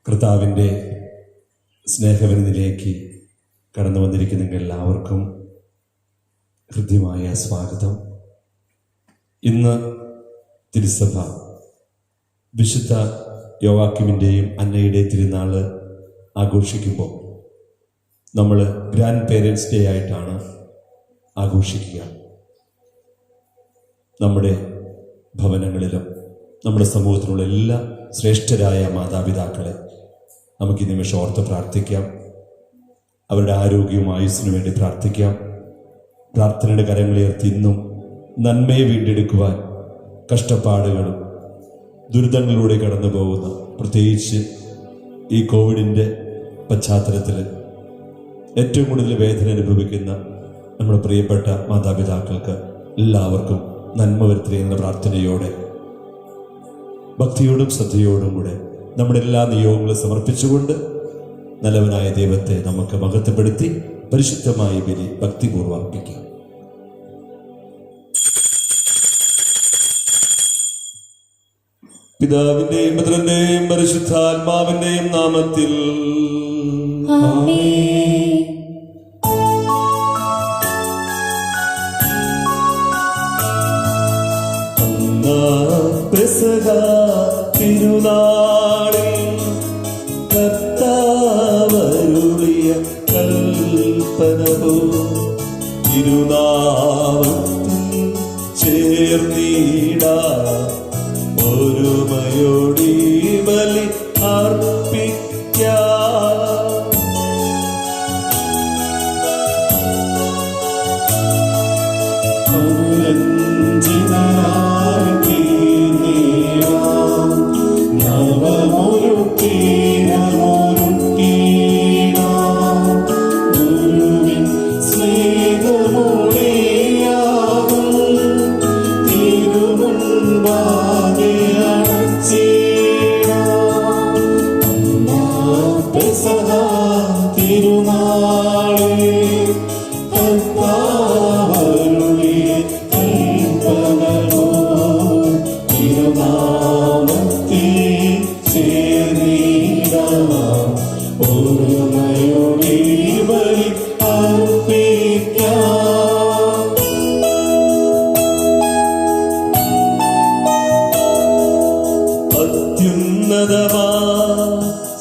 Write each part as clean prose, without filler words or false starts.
കർത്താവിൻ്റെ സ്നേഹവിരുന്നിലേക്ക് കടന്നു വന്നിരിക്കുന്ന എല്ലാവർക്കും ഹൃദ്യമായ സ്വാഗതം. ഇന്ന് തിരുസഭ വിശുദ്ധ യോവാക്കിമിൻ്റെയും അന്നയുടെയും തിരുനാൾ ആഘോഷിക്കുമ്പോൾ നമ്മൾ ഗ്രാൻഡ് പേരൻസ് ഡേ ആയിട്ടാണ് ആഘോഷിക്കുക. നമ്മുടെ ഭവനങ്ങളിലും നമ്മുടെ സമൂഹത്തിലുള്ള എല്ലാ ശ്രേഷ്ഠരായ മാതാപിതാക്കളെ നമുക്ക് ഈ നിമിഷം ഓർത്ത് പ്രാർത്ഥിക്കാം. അവരുടെ ആരോഗ്യവും ആയുസ്സിനു വേണ്ടി പ്രാർത്ഥിക്കാം. പ്രാർത്ഥനയുടെ കരങ്ങളുയർത്തി ഇന്നും നന്മയെ വീണ്ടെടുക്കുവാൻ കഷ്ടപ്പാടുകളും ദുരിതങ്ങളിലൂടെ കടന്നു പോകുന്ന, പ്രത്യേകിച്ച് ഈ കോവിഡിൻ്റെ പശ്ചാത്തലത്തിൽ ഏറ്റവും കൂടുതൽ വേദന അനുഭവിക്കുന്ന നമ്മുടെ പ്രിയപ്പെട്ട മാതാപിതാക്കൾക്ക് എല്ലാവർക്കും നന്മ വരുത്തണേ എന്ന പ്രാർത്ഥനയോടെ ഭക്തിയോടും ശ്രദ്ധയോടും കൂടെ നമ്മുടെ എല്ലാ നിയോഗങ്ങളും സമർപ്പിച്ചുകൊണ്ട് നല്ലവനായ ദൈവത്തെ നമുക്ക് മഹത്വപ്പെടുത്തി പരിശുദ്ധമായ ബലി ഭക്തിപൂർവ്വം അർപ്പിക്കാം. പിതാവിന്റെയും പുത്രന്റെയും പരിശുദ്ധാത്മാവിന്റെയും നാമത്തിൽ പെസഹ തിരുനാളിൽ കർത്താവരുളിയ കൽപ്പനവോ തിരുനാമത്തിൽ ചേർന്നിടാ ഒരുമയോടി ബലി അർപ്പിക്കാം.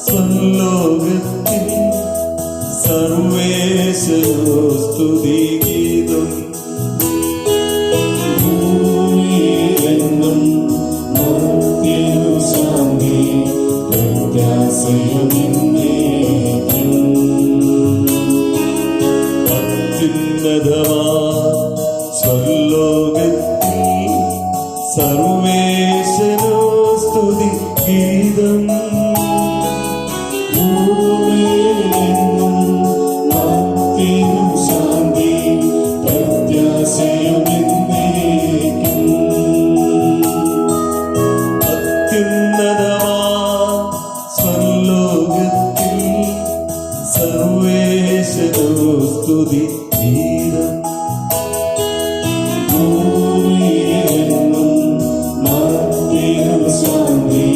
സ്വർലോകത്തിൽ സർവേശ്വരോ സ്തുതിഗീതം ഭൂമിയിലെങ്ങും മർത്യനു ശാന്തി പ്രത്യാശയുമെന്നേക്കും. അത്യുന്നതമാ സ്വർലോകത്തിൽ സർവേശ്വരോ സ്തുതി ഗീതം ശാന്തി പ്രത്യാശയുമെന്നേക്കും. അത്യുന്നതമാ സ്വർലോകത്തിൽ സർവേശ്വരോ സ്തുതി ഗീതം ഭൂമിയിലെങ്ങും മർത്യനു ശാന്തി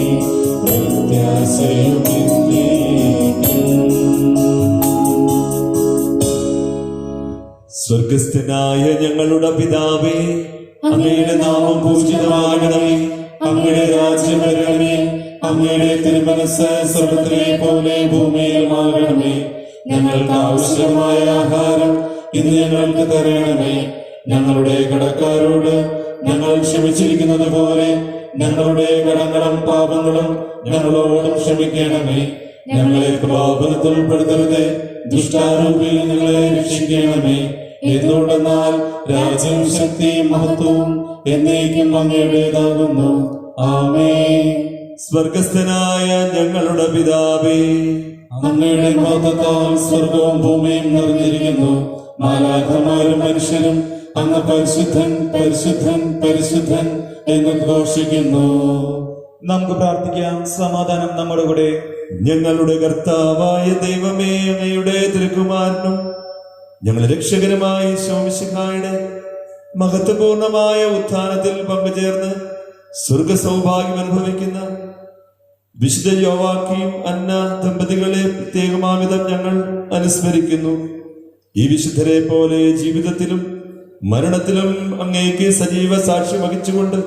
പ്രത്യാശയുമെന്നേക്കും. സ്വർഗസ്ഥനായ ഞങ്ങളുടെ പിതാവേ, അങ്ങയുടെ നാമം പൂജിതമാകണമേ. അങ്ങയുടെ രാജ്യം വരണമേ. അങ്ങയുടെ തിരുമനസ്സ് സ്വർഗ്ഗത്തിലെ പോലെ ഭൂമിയിലുമാകണമേ. ഞങ്ങൾക്ക് ആവശ്യമായ ആഹാരം ഇന്ന് ഞങ്ങൾക്ക് തരണമേ. ഞങ്ങളുടെ കടക്കാരോട് ഞങ്ങൾ ക്ഷമിച്ചിരിക്കുന്നത് പോലെ ഞങ്ങളുടെ കടങ്ങളും പാപങ്ങളും ഞങ്ങളോടും ക്ഷമിക്കണമേ. ഞങ്ങളെ പ്രലോഭനത്തിൽ ഉൾപ്പെടുത്തരുതേ, ദുഷ്ടാരൂപിയിൽ ഞങ്ങളെ രക്ഷിക്കണമേ. എന്തുകൊണ്ടെന്നാൽ രാജ്യവും ശക്തിയും മഹത്വവും എന്നേക്കും അങ്ങയുടേതാകുന്നു. ആമേൻ. സ്വർഗസ്ഥനായ ഞങ്ങളുടെ പിതാവേ, അങ്ങയുടെ മഹത്വത്താൽ സ്വർഗവും ഭൂമിയും നിറഞ്ഞിരിക്കുന്നു. മാലാഖമാരും മനുഷ്യരും അങ്ങ് പരിശുദ്ധൻ പരിശുദ്ധൻ പരിശുദ്ധൻ എന്ന് ഘോഷിക്കുന്നു. നമുക്ക് പ്രാർത്ഥിക്കാം. സമാധാനം നമ്മുടെ കൂടെ. ഞങ്ങളുടെ കർത്താവായ ദൈവമേ, അങ്ങയുടെ തിരുക്കുമാരനും ഞങ്ങളുടെ രക്ഷകരമായ ശോമിശിഹായുടെ മഹത്വപൂർണമായ ഉത്ഥാനത്തിൽ പങ്കുചേർന്ന് സ്വർഗ സൗഭാഗ്യം അനുഭവിക്കുന്ന വിശുദ്ധ യോവാക്കീം അന്ന ദമ്പതികളെ പ്രത്യേകമാവിധം ഞങ്ങൾ അനുസ്മരിക്കുന്നു. ഈ വിശുദ്ധരെ പോലെ ജീവിതത്തിലും മരണത്തിലും അങ്ങേക്ക് സജീവ സാക്ഷ്യം വഹിച്ചുകൊണ്ട്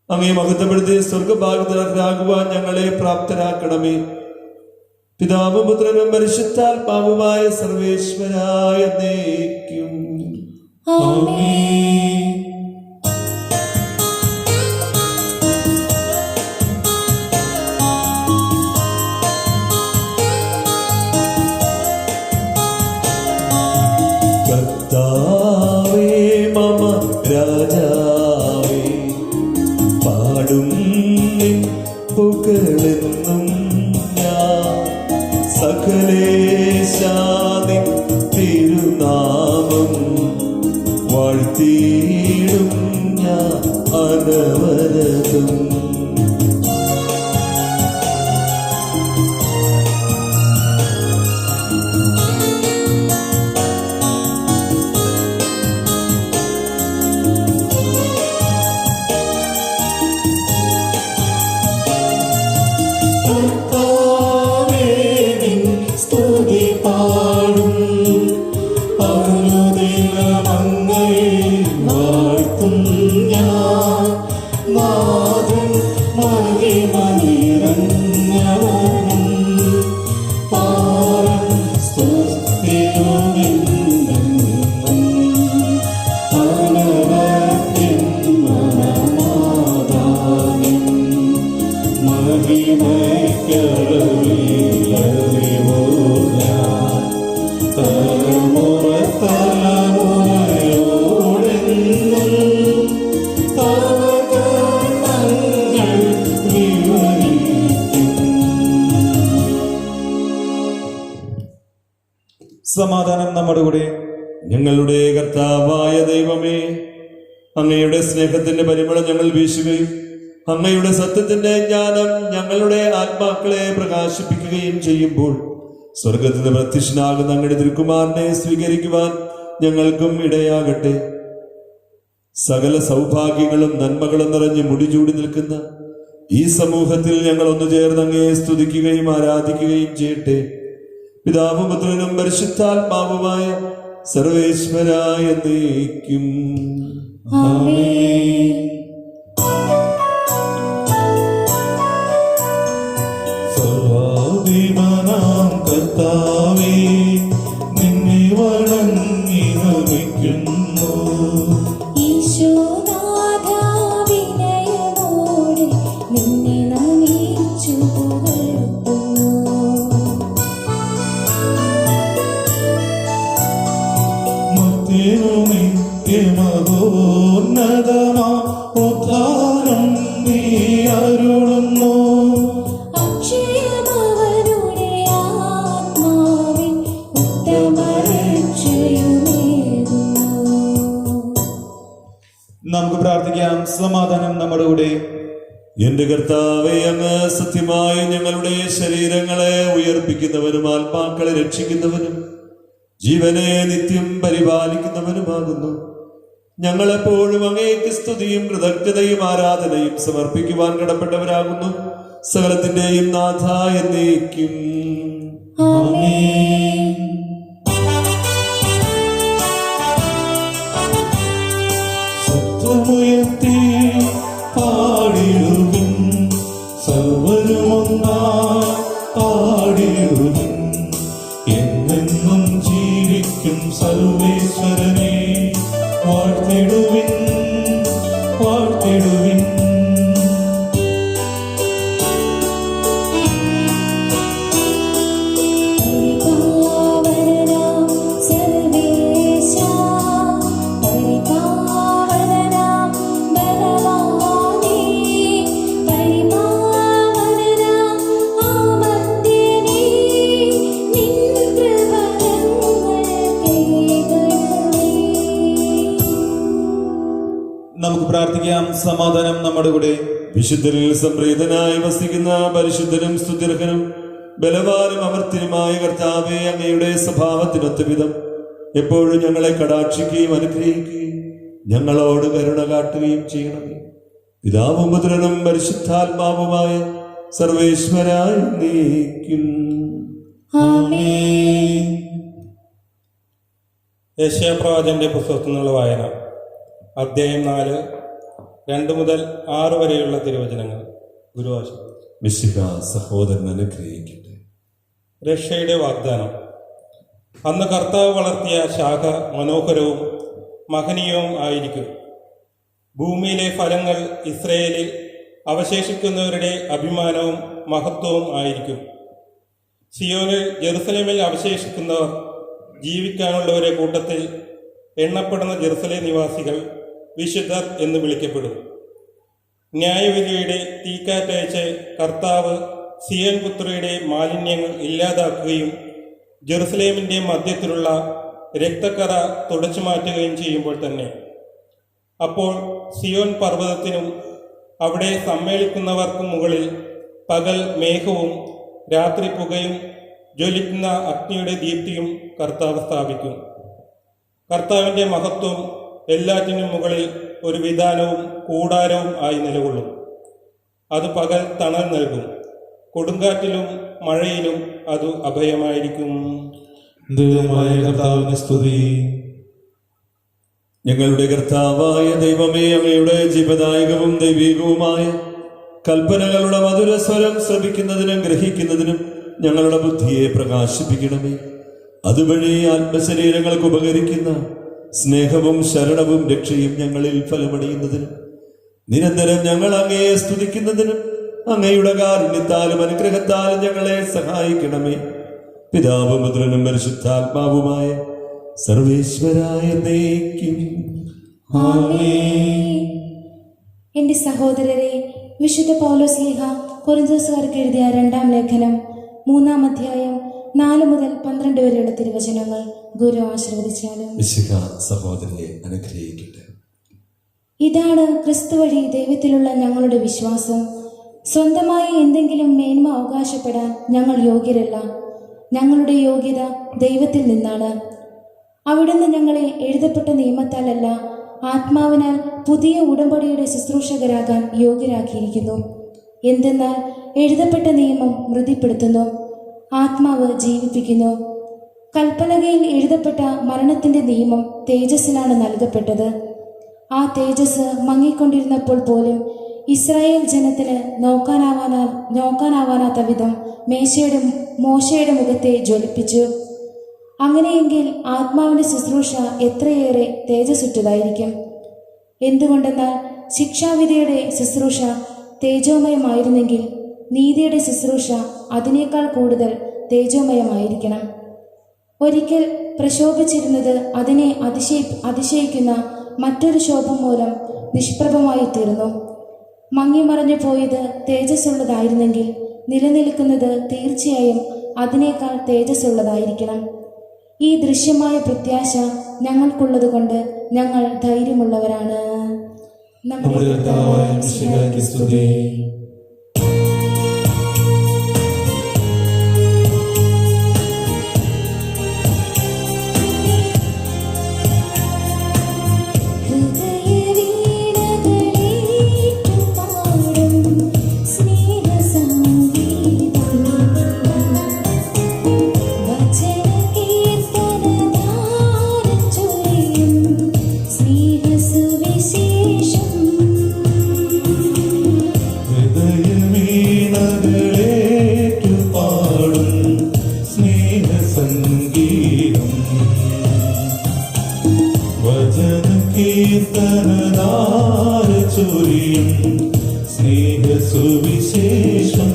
അങ്ങേ മഹത്വപ്പെടുത്തി സ്വർഗഭാഗതരാകുവാൻ ഞങ്ങളെ പ്രാപ്തരാക്കണമേ. പിതാവും പുത്രനും പരിശുദ്ധാത്മാവുമായ സർവേശ്വരായ എന്നേക്കും ആമേൻ. കർത്താവേ മമ രാജാവേ, പാടും നിൻ പുകഴെന്നും ഞാൻ. സകലേശാനിൻ തിരുനാമം വാഴ്ത്തിയിടും ഞാൻ അനവരതും. കർത്താവേ, നിൻ സ്തുതി പാടും. അനുദിനം അങ്ങയെ വാഴ്ത്തും ഞാൻ. നാഥൻ മഹിമ നിറഞ്ഞവനും പാരം സ്തുതിയുമെന്നും അനവധ്യം മനമാതാവിൻ മഹിമയ്ക്കറിവോ ഞാൻ. തലമുറ തലമുറയോടെന്നും തവ കർമ്മങ്ങൾ വിവരിക്കും. സമാധാനം നമ്മുടെ കൂടെ. ഞങ്ങളുടെ കർത്താവായ ദൈവമേ, അങ്ങയുടെ സ്നേഹത്തിന്റെ പരിമളം ഞങ്ങൾ വീശുകയും അങ്ങയുടെ സത്യത്തിന്റെ ജ്ഞാനം ഞങ്ങളുടെ ആത്മാക്കളെ പ്രകാശിപ്പിക്കുകയും ചെയ്യുമ്പോൾ സ്വർഗത്തിന് പ്രത്യക്ഷനാകുന്ന അങ്ങയുടെ തിരുക്കുമാരനെ സ്വീകരിക്കുവാൻ ഞങ്ങൾക്കും ഇടയാകട്ടെ. സകല സൗഭാഗ്യങ്ങളും നന്മകളും നിറഞ്ഞ് മുടിചൂടി നിൽക്കുന്ന ഈ സമൂഹത്തിൽ ഞങ്ങൾ ഒന്നു ചേർന്ന് അങ്ങയെ സ്തുതിക്കുകയും ആരാധിക്കുകയും ചെയ്യട്ടെ. പിതാവും പുത്രനും പരിശുദ്ധാത്മാവുമായ സർവേശ്വരായ എന്നേക്കും ആമേൻ. സർവാധിപനാം കർത്താവേ, നിന്നെ വണങ്ങി നമിക്കുന്നു. ഈശോനാഥാ, വിനയമോടെ നിന്നെ നമിച്ചു പുകഴ്ത്തുന്നു. മർത്യനു നിത്യമഹോന്നതമാ ഉദ്ധാരം നീ അരുളുന്നു. അക്ഷയമവരുടെ ആത്മാവിൻ ഉത്തമരക്ഷയുമേകുന്നു. നമുക്ക് പ്രാർത്ഥിക്കാം. സമാധാനം നമ്മുടെ കൂടെ. എന്റെ കർത്താവേ, അങ്ങ് സത്യമായി ഞങ്ങളുടെ ശരീരങ്ങളെ ഉയർപ്പിക്കുന്നവനും ആത്മാക്കളെ രക്ഷിക്കുന്നവനും ജീവനെ നിത്യം പരിപാലിക്കുന്നവനുമാകുന്നു. ഞങ്ങളെപ്പോഴും അങ്ങേക്ക് സ്തുതിയും കൃതജ്ഞതയും ആരാധനയും സമർപ്പിക്കുവാൻ കടപ്പെട്ടവരാകുന്നു. സകലത്തിന്റെയും നാഥ എന്നേക്കും ആമേൻ. ശബ്ദമുയർത്തി പാടിടുവിൻ, സർവരുമൊന്നായി പാടിടുവിൻ. എന്നെന്നും ജീവിക്കും സർവേശ്വരനെ വാഴ്ത്തിടുവിൻ, വാഴ്ത്തിടുവിൻ. പരിപാവനനാം സർവേശാ, പരിപാവനനാം ബലവാനേ, പരിപാവനനാം സമാധാനം നമ്മുടെ കൂടെ. വിശുദ്ധരിൽ സംപ്രീതനായി വസിക്കുന്ന പരിശുദ്ധനും സ്തുതിർഹനും ബലവാനും അമർത്തിനുമായ കർത്താവേ, അങ്ങയുടെ സ്വഭാവത്തിനൊത്ത വിധം എപ്പോഴും ഞങ്ങളെ കടാക്ഷിക്കുകയും അനുഗ്രഹിക്കുകയും ഞങ്ങളോട് കരുണ കാട്ടുകയും ചെയ്യണമേ. പിതാവും പുത്രനും പരിശുദ്ധാത്മാവുമായ സർവേശ്വരായ നീക്കും. ആമേൻ. യെശയ്യാപ്രവാചകന്റെ പുസ്തകത്തിൽ നിന്നുള്ള വായന, അധ്യായം 4, 2 മുതൽ 6 വരെയുള്ള തിരുവചനങ്ങൾ. ഗുരുവാശം. മിശിഹ സഹോദരൻ അനുഗ്രഹിക്കട്ടെ. രക്ഷയുടെ വാഗ്ദാനം. അന്ന് കർത്താവ് വളർത്തിയ ശാഖ മനോഹരവും മഹനീയവും ആയിരിക്കും. ഭൂമിയിലെ ഫലങ്ങൾ ഇസ്രയേലിൽ അവശേഷിക്കുന്നവരുടെ അഭിമാനവും മഹത്വവും ആയിരിക്കും. സിയോനിൽ ജെറുസലേമിൽ അവശേഷിക്കുന്നവർ ജീവിക്കാനുള്ളവരുടെ കൂട്ടത്തിൽ എണ്ണപ്പെടുന്ന ജെറുസലേം നിവാസികൾ വിശുദ്ധർ എന്ന് വിളിക്കപ്പെടും. ന്യായവിധിയുടെ തീക്കാറ്റയച്ച് കർത്താവ് സിയോൻ പുത്രിയുടെ മാലിന്യങ്ങൾ ഇല്ലാതാക്കുകയും ജെറുസലേമിൻ്റെ മധ്യത്തിലുള്ള രക്തക്കറ തുടച്ചു മാറ്റുകയും ചെയ്യുമ്പോൾ തന്നെ അപ്പോൾ സിയോൻ പർവ്വതത്തിനും അവിടെ സമ്മേളിക്കുന്നവർക്കും മുകളിൽ പകൽ മേഘവും രാത്രി പുകയും ജ്വലിക്കുന്ന അഗ്നിയുടെ ദീപ്തിയും കർത്താവ് സ്ഥാപിക്കും. കർത്താവിൻ്റെ മഹത്വം എല്ലാറ്റിനും മുകളിൽ ഒരു വിധാനവും കൂടാരവും ആയി നിലകൊള്ളും. അത് പകൽ തണൽ നൽകും, കൊടുങ്കാറ്റിലും മഴയിലും അത് അഭയമായിരിക്കും. ദൈവമായ കർത്താവിന് സ്തുതി. ഞങ്ങളുടെ കർത്താവായ ദൈവമേ, അങ്ങയുടെ ജീവദായകവും ദൈവികവുമായ കൽപ്പനകളുടെ മധുരസ്വരം ശ്രവിക്കുന്നതിനും ഗ്രഹിക്കുന്നതിനും ഞങ്ങളുടെ ബുദ്ധിയെ പ്രകാശിപ്പിക്കണമേ. അതുവഴി ആത്മശരീരങ്ങൾക്ക് ഉപകരിക്കുന്ന സ്നേഹവും ശരണവും രക്ഷയും ഞങ്ങളിൽ ഫലമണിയുന്നതിനും നിരന്തരം ഞങ്ങൾ അങ്ങയെ സ്തുതിക്കുന്നതിനും അങ്ങയുടെ കാരുണ്യത്താലും അനുഗ്രഹത്താലും ഞങ്ങളെ സഹായിക്കണമേ. പിതാവും പുത്രനും പരിശുദ്ധാത്മാവുമായ സർവേശ്വരായ നീക്കും. ആമേൻ. എന്റെ സഹോദരരെ, വിശുദ്ധ പൗലോസ്ലീഹ കൊരിന്ത്യക്കാർക്ക് എഴുതിയ 2-ാം ലേഖനം 3-ാം അധ്യായം 4 മുതൽ 12 വരെയുള്ള തിരുവചനങ്ങൾ ഗുരു ആശീർവദിച്ചാലും. മിശിഹ സഹോദരനെ അനുഗ്രഹിക്കട്ടെ. ഇതാണ് ക്രിസ്തു വഴി ദൈവത്തിലുള്ള ഞങ്ങളുടെ വിശ്വാസം. സ്വന്തമായി എന്തെങ്കിലും മേന്മ അവകാശപ്പെടാൻ ഞങ്ങൾ യോഗ്യരല്ല. ഞങ്ങളുടെ യോഗ്യത ദൈവത്തിൽ നിന്നാണ്. അവിടുന്ന് ഞങ്ങളെ എഴുതപ്പെട്ട നിയമത്താലല്ല, ആത്മാവിനാൽ പുതിയ ഉടമ്പടിയുടെ ശുശ്രൂഷകരാകാൻ യോഗ്യരാക്കിയിരിക്കുന്നു. എന്തെന്നാൽ എഴുതപ്പെട്ട നിയമം മൃതിപ്പെടുത്തുന്നു, ആത്മാവ് ജീവിപ്പിക്കുന്നു. കൽപ്പലകയിൽ എഴുതപ്പെട്ട മരണത്തിന്റെ നിയമം തേജസ്സിലാണ് നൽകപ്പെട്ടത്. ആ തേജസ് മങ്ങിക്കൊണ്ടിരുന്നപ്പോൾ പോലും ഇസ്രായേൽ ജനത്തിന് നോക്കാനാവാനാത്ത വിധം മോശയുടെ മുഖത്തെ ജ്വലിപ്പിച്ചു. അങ്ങനെയെങ്കിൽ ആത്മാവിന്റെ ശുശ്രൂഷ എത്രയേറെ തേജസ്സുറ്റതായിരിക്കും. എന്തുകൊണ്ടെന്നാൽ ശിക്ഷാവിധിയുടെ ശുശ്രൂഷ തേജോമയമായിരുന്നെങ്കിൽ നീതിയുടെ ശുശ്രൂഷ അതിനേക്കാൾ കൂടുതൽ തേജോമയമായിരിക്കണം. ഒരിക്കൽ പ്രശോഭിച്ചിരുന്നത് അതിനെ അതിശയിക്കുന്ന മറ്റൊരു ശോഭം മൂലം നിഷ്പ്രഭമായി തീർന്നു. മങ്ങിമറഞ്ഞു പോയത് തേജസ്സുള്ളതായിരുന്നെങ്കിൽ നിലനിൽക്കുന്നത് തീർച്ചയായും അതിനേക്കാൾ തേജസ്സുള്ളതായിരിക്കണം. ഈ ദൃശ്യമായ പ്രത്യാശ ഞങ്ങൾക്കുള്ളതുകൊണ്ട് ഞങ്ങൾ ധൈര്യമുള്ളവരാണ്. നമ്മുടെ കർത്താവായ മിശിഹായ്ക്ക് സ്തുതി. സ്നേഹസുവിശേഷം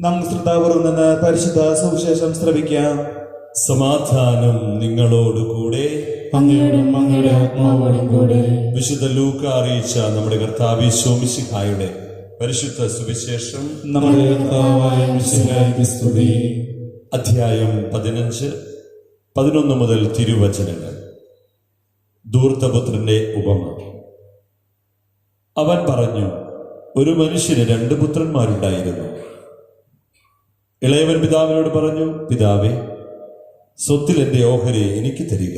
നാം ശ്രദ്ധാപൂർവം നിന്ന് പരിശുദ്ധ സുവിശേഷം ശ്രവിക്കാം. സമാധാനം നിങ്ങളോടുകൂടെ. അങ്ങയോടും അങ്ങയുടെ ആത്മാവോടും കൂടെ. വിശുദ്ധ ലൂക്ക അറിയിച്ച നമ്മുടെ കർത്താവ് യേശു മിശിഹായുടെ പരിശുദ്ധ സുവിശേഷം. നമ്മുടെ കർത്താവായ മിശിഹായ്ക്ക് സ്തുതി. അധ്യായം 15, 11 മുതൽ തിരുവചനങ്ങൾ. ധൂർത്തപുത്രന്റെ ഉപമ. അവൻ പറഞ്ഞു, ഒരു മനുഷ്യന് 2 പുത്രന്മാരുണ്ടായിരുന്നു. ഇളയവൻ പിതാവിനോട് പറഞ്ഞു, പിതാവേ, സ്വത്തിൽ എൻ്റെ ഓഹരി എനിക്ക് തരിക.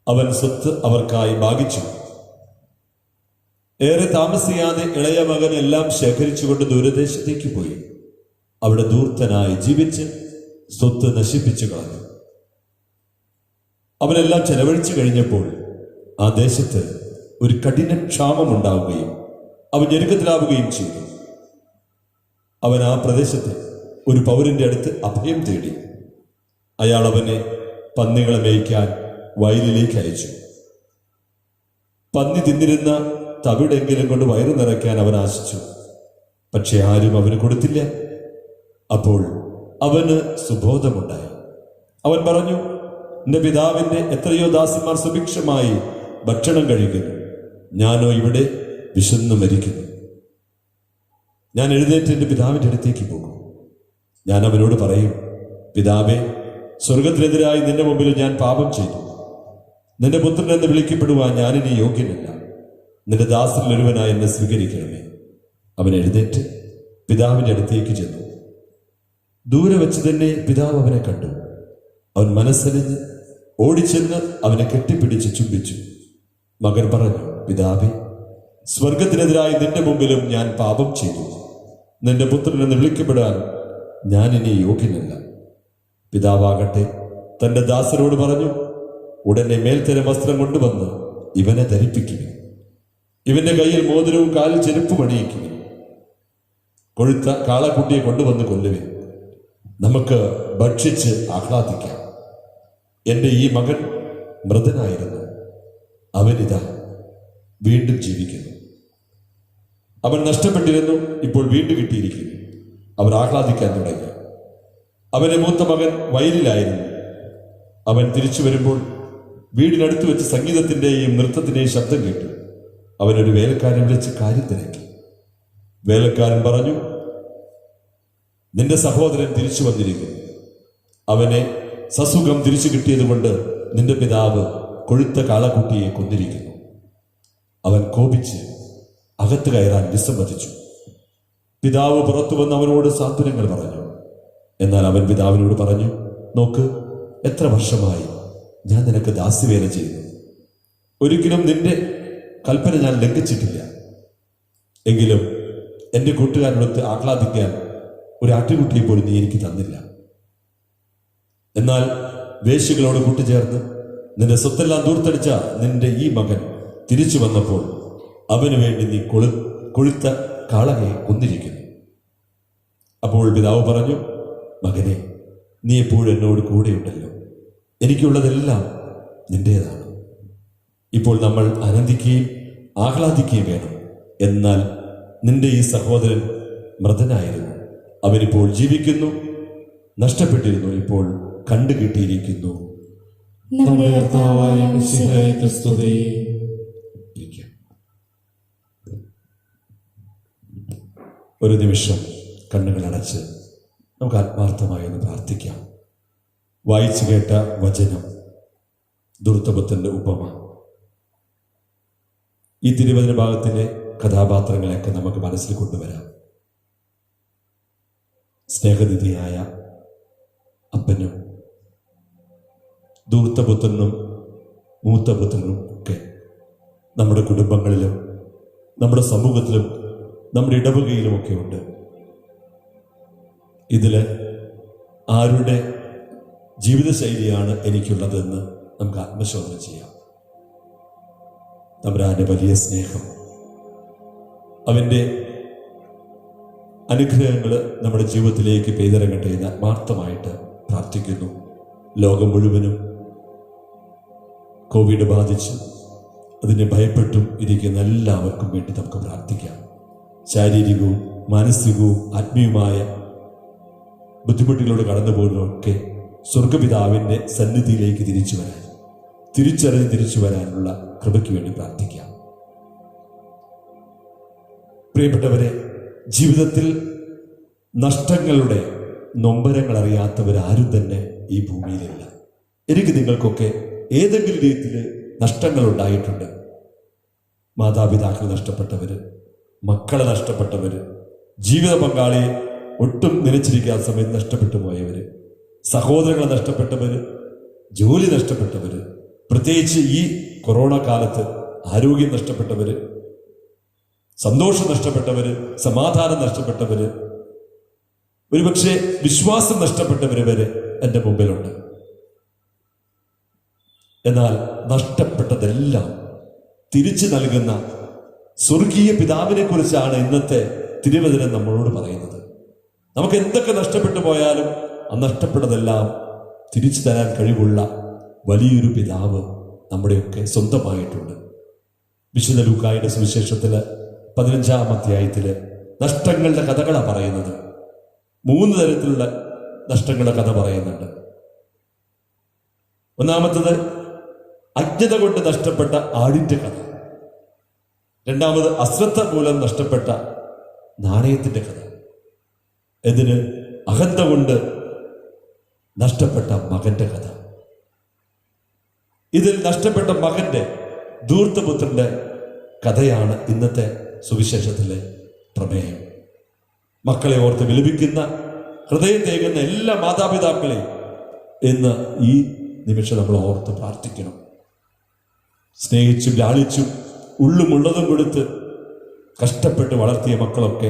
അവൻ സ്വത്ത് അവർക്കായി ഭാഗിച്ചു. ഏറെ താമസിയാതെ ഇളയ മകൻ എല്ലാം ശേഖരിച്ചുകൊണ്ട് ദൂരദേശത്തേക്ക് പോയി. അവിടെ ധൂർത്തനായി ജീവിച്ച് സ്വത്ത് നശിപ്പിച്ചു കളഞ്ഞു. അവനെല്ലാം ചെലവഴിച്ചു കഴിഞ്ഞപ്പോൾ ആ ദേശത്ത് ഒരു കഠിന ക്ഷാമമുണ്ടാവുകയും അവൻ ഞെരുക്കത്തിലാവുകയും ചെയ്തു. അവൻ ആ പ്രദേശത്ത് ഒരു പൗരന്റെ അടുത്ത് അഭയം തേടി. അയാൾ അവനെ പന്നികളെ മേയ്ക്കാൻ വയലിലേക്ക് അയച്ചു. പന്നി തിന്നിരുന്ന തവിടെങ്കിലും കൊണ്ട് വയറു നിറയ്ക്കാൻ അവൻ ആശിച്ചു. പക്ഷെ ആരും അവന് കൊടുത്തില്ല. അപ്പോൾ അവന് സുബോധമുണ്ടായി. അവൻ പറഞ്ഞു, എന്റെ പിതാവിന്റെ എത്രയോ ദാസന്മാർ സുഭിക്ഷമായി ഭക്ഷണം കഴിക്കുന്നു, ഞാനോ ഇവിടെ വിശന്നു മരിക്കുന്നു. ഞാൻ എഴുന്നേറ്റ് എൻ്റെ പിതാവിൻ്റെ അടുത്തേക്ക് പോകും. ഞാൻ അവനോട് പറയും, പിതാവേ, സ്വർഗത്തിനെതിരായി നിന്റെ മുമ്പിൽ ഞാൻ പാപം ചെയ്തു. നിന്റെ പുത്രൻ എന്ന് വിളിക്കപ്പെടുവാൻ ഞാനിനി യോഗ്യനല്ല. നിന്റെ ദാസരിൽ ഒരുവനായി എന്നെ സ്വീകരിക്കണമേ. അവൻ എഴുന്നേറ്റ് പിതാവിൻ്റെ അടുത്തേക്ക് ചെന്നു. ദൂരെ വെച്ച് തന്നെ പിതാവ് അവനെ കണ്ടു. അവൻ മനസ്സലിഞ്ഞ് ഓടിച്ചെന്ന് അവനെ കെട്ടിപ്പിടിച്ച് ചുംബിച്ചു. മകൻ പറഞ്ഞു, പിതാവേ, സ്വർഗത്തിനെതിരായി നിന്റെ മുമ്പിലും ഞാൻ പാപം ചെയ്തു. നിന്റെ പുത്രൻ എന്ന് വിളിക്കപ്പെടാൻ ഞാനിനി യോഗ്യനല്ല. പിതാവാകട്ടെ തന്റെ ദാസരോട് പറഞ്ഞു, ഉടനെ മേൽത്തരം വസ്ത്രം കൊണ്ടുവന്ന് ഇവനെ ധരിപ്പിക്കുക. ഇവന്റെ കയ്യിൽ മോതിരവും കാലിൽ ചെരുപ്പും അണിയിക്കുക. കൊഴുത്ത കാളക്കുട്ടിയെ കൊണ്ടുവന്ന് കൊല്ലുവേ. നമുക്ക് ഭക്ഷിച്ച് ആഹ്ലാദിക്കാം. എൻ്റെ ഈ മകൻ മൃതനായിരുന്നു, അവനിതാ വീണ്ടും ജീവിക്കുന്നു. അവൻ നഷ്ടപ്പെട്ടിരുന്നു, ഇപ്പോൾ വീണ്ടും കിട്ടിയിരിക്കുന്നു. അവർ ആഹ്ലാദിക്കാൻ തുടങ്ങി. അവന്റെ മൂത്ത മകൻ വയലിലായിരുന്നു. അവൻ തിരിച്ചു വരുമ്പോൾ വീടിനടുത്ത് വെച്ച് സംഗീതത്തിന്റെയും നൃത്തത്തിന്റെയും ശബ്ദം കേട്ടു. അവനൊരു വേലക്കാരനെ വിളിച്ച് കാര്യം തിരക്കി. വേലക്കാരൻ പറഞ്ഞു, നിന്റെ സഹോദരൻ തിരിച്ചു വന്നിരിക്കുന്നു. അവനെ സസുഖം തിരിച്ചു കിട്ടിയതുകൊണ്ട് നിന്റെ പിതാവ് കൊഴുത്ത കാളക്കുട്ടിയെ കൊന്നിരിക്കുന്നു. അവൻ കോപിച്ച് അകത്ത് കയറാൻ വിസമ്മതിച്ചു. പിതാവ് പുറത്തു വന്ന് അവനോട് സാന്ത്വനങ്ങൾ പറഞ്ഞു. എന്നാൽ അവൻ പിതാവിനോട് പറഞ്ഞു, നോക്ക്, എത്ര വർഷമായി ഞാൻ നിനക്ക് ദാസ്യവേല ചെയ്യുന്നു. ഒരിക്കലും നിന്റെ കൽപ്പന ഞാൻ ലംഘിച്ചിട്ടില്ല. എങ്കിലും എൻ്റെ കൂട്ടുകാരനൊത്ത് ആഹ്ലാദിക്കാൻ ഒരു ആട്ടുകുട്ടിയെ പോലും നീ എനിക്ക് തന്നില്ല. എന്നാൽ വേശ്യകളോട് കൂട്ടുചേർന്ന് നിന്റെ സ്വത്തെല്ലാം ദൂർത്തടിച്ച നിന്റെ ഈ മകൻ തിരിച്ചു വന്നപ്പോൾ അവന് വേണ്ടി നീ കൊഴുത്ത കാളയെ കൊന്നിരിക്കുന്നു. അപ്പോൾ പിതാവ് പറഞ്ഞു, മകനെ, നീ എപ്പോഴും എന്നോട് കൂടെയുണ്ടല്ലോ. എനിക്കുള്ളതെല്ലാം നിന്റേതാണ്. ഇപ്പോൾ നമ്മൾ ആനന്ദിക്കുകയും ആഹ്ലാദിക്കുകയും വേണം. എന്നാൽ നിന്റെ ഈ സഹോദരൻ മൃതനായിരുന്നു, അവനിപ്പോൾ ജീവിക്കുന്നു. നഷ്ടപ്പെട്ടിരുന്നു, ഇപ്പോൾ കണ്ടുകിട്ടിയിരിക്കുന്നു. നമ്മുടെ കർത്താവായ മിശിഹായ്ക്ക് സ്തുതി. ഒരു നിമിഷം കണ്ണുകൾ അടച്ച് നമുക്ക് ആത്മാർത്ഥമായി ഒന്ന് പ്രാർത്ഥിക്കാം. വായിച്ചു കേട്ട വചനം, ധൂർത്തപുത്രന്റെ ഉപമ. ഈ തിരുവചന ഭാഗത്തിലെ കഥാപാത്രങ്ങളെയൊക്കെ നമുക്ക് മനസ്സിൽ കൊണ്ടുവരാം. സ്നേഹനിധിയായ അപ്പനും ധൂർത്തപുത്രനും മൂത്തപുത്രനും ഒക്കെ നമ്മുടെ കുടുംബങ്ങളിലും നമ്മുടെ സമൂഹത്തിലും നമ്മുടെ ഇടവകയിലുമൊക്കെ ഉണ്ട്. ഇതിൽ ആരുടെ ജീവിതശൈലിയാണ് എനിക്കുള്ളതെന്ന് നമുക്ക് ആത്മശോധന ചെയ്യാം. തമ്പുരാന്റെ വലിയ സ്നേഹം, അവൻ്റെ അനുഗ്രഹങ്ങൾ നമ്മുടെ ജീവിതത്തിലേക്ക് പെയ്തിറങ്ങട്ടെ എന്ന് ആത്മാർത്ഥമായിട്ട് പ്രാർത്ഥിക്കുന്നു. ലോകം മുഴുവനും കോവിഡ് ബാധിച്ച് അതിനെ ഭയപ്പെട്ടും ഇരിക്കുന്ന എല്ലാവർക്കും വേണ്ടി നമുക്ക് പ്രാർത്ഥിക്കാം. ശാരീരികവും മാനസികവും ആത്മീയവുമായ ബുദ്ധിമുട്ടുകളോട് കടന്നു പോകുന്നതൊക്കെ സ്വർഗപിതാവിൻ്റെ സന്നിധിയിലേക്ക് തിരിച്ചു വരാൻ, തിരിച്ചറിഞ്ഞ് തിരിച്ചു വരാനുള്ള കൃപയ്ക്ക് വേണ്ടി പ്രാർത്ഥിക്കാം. പ്രിയപ്പെട്ടവരെ, ജീവിതത്തിൽ നഷ്ടങ്ങളുടെ നൊമ്പരങ്ങൾ അറിയാത്തവരാരും തന്നെ ഈ ഭൂമിയിലില്ല. എനിക്ക് നിങ്ങൾക്കൊക്കെ ഏതെങ്കിലും രീതിയിൽ നഷ്ടങ്ങൾ ഉണ്ടായിട്ടുണ്ട്. മാതാപിതാക്കൾ നഷ്ടപ്പെട്ടവർ, മക്കളെ നഷ്ടപ്പെട്ടവർ, ജീവിത പങ്കാളിയെ ഒട്ടും നിലച്ചിരിക്കാത്ത സമയത്ത് നഷ്ടപ്പെട്ടു പോയവർ, സഹോദരങ്ങളെ നഷ്ടപ്പെട്ടവർ, ജോലി നഷ്ടപ്പെട്ടവർ, പ്രത്യേകിച്ച് ഈ കൊറോണ കാലത്ത് ആരോഗ്യം നഷ്ടപ്പെട്ടവർ, സന്തോഷം നഷ്ടപ്പെട്ടവർ, സമാധാനം നഷ്ടപ്പെട്ടവർ, ഒരുപക്ഷെ വിശ്വാസം നഷ്ടപ്പെട്ടവർ വരെ എൻ്റെ മുമ്പിലുണ്ട്. എന്നാൽ നഷ്ടപ്പെട്ടതെല്ലാം തിരിച്ചു നൽകുന്ന സ്വർഗീയ പിതാവിനെ കുറിച്ചാണ് ഇന്നത്തെ തിരുവചനം നമ്മളോട് പറയുന്നത്. നമുക്ക് എന്തൊക്കെ നഷ്ടപ്പെട്ടു പോയാലും ആ നഷ്ടപ്പെട്ടതെല്ലാം തിരിച്ചു തരാൻ കഴിവുള്ള വലിയൊരു പിതാവ് നമ്മുടെയൊക്കെ സ്വന്തമായിട്ടുണ്ട്. വിശുദ്ധ ലൂക്കായുടെ സുവിശേഷത്തില് 15-ാം അധ്യായത്തില് നഷ്ടങ്ങളുടെ കഥകളാണ് പറയുന്നത്. 3 തരത്തിലുള്ള നഷ്ടങ്ങളുടെ കഥ പറയുന്നുണ്ട്. ഒന്നാമത്തത് അജ്ഞത കൊണ്ട് നഷ്ടപ്പെട്ട ആടിന്റെ കഥ. രണ്ടാമത് അശ്രദ്ധ മൂലം നഷ്ടപ്പെട്ട നാണയത്തിന്റെ കഥ. ഇതിന് അഹന്ത കൊണ്ട് നഷ്ടപ്പെട്ട മകന്റെ കഥ. ഇതിൽ നഷ്ടപ്പെട്ട മകന്റെ, ധൂർത്തപുത്രന്റെ കഥയാണ് ഇന്നത്തെ സുവിശേഷത്തിലെ പ്രമേയം. മക്കളെ ഓർത്ത് വിലപിക്കുന്ന, ഹൃദയം തേകുന്ന എല്ലാ മാതാപിതാക്കളെയും ഇന്ന് ഈ നിമിഷം നമ്മൾ ഓർത്ത് പ്രാർത്ഥിക്കണം. സ്നേഹിച്ചും ലാളിച്ചും ഉള്ളുമുള്ളതും കൊടുത്ത് കഷ്ടപ്പെട്ട് വളർത്തിയ മക്കളൊക്കെ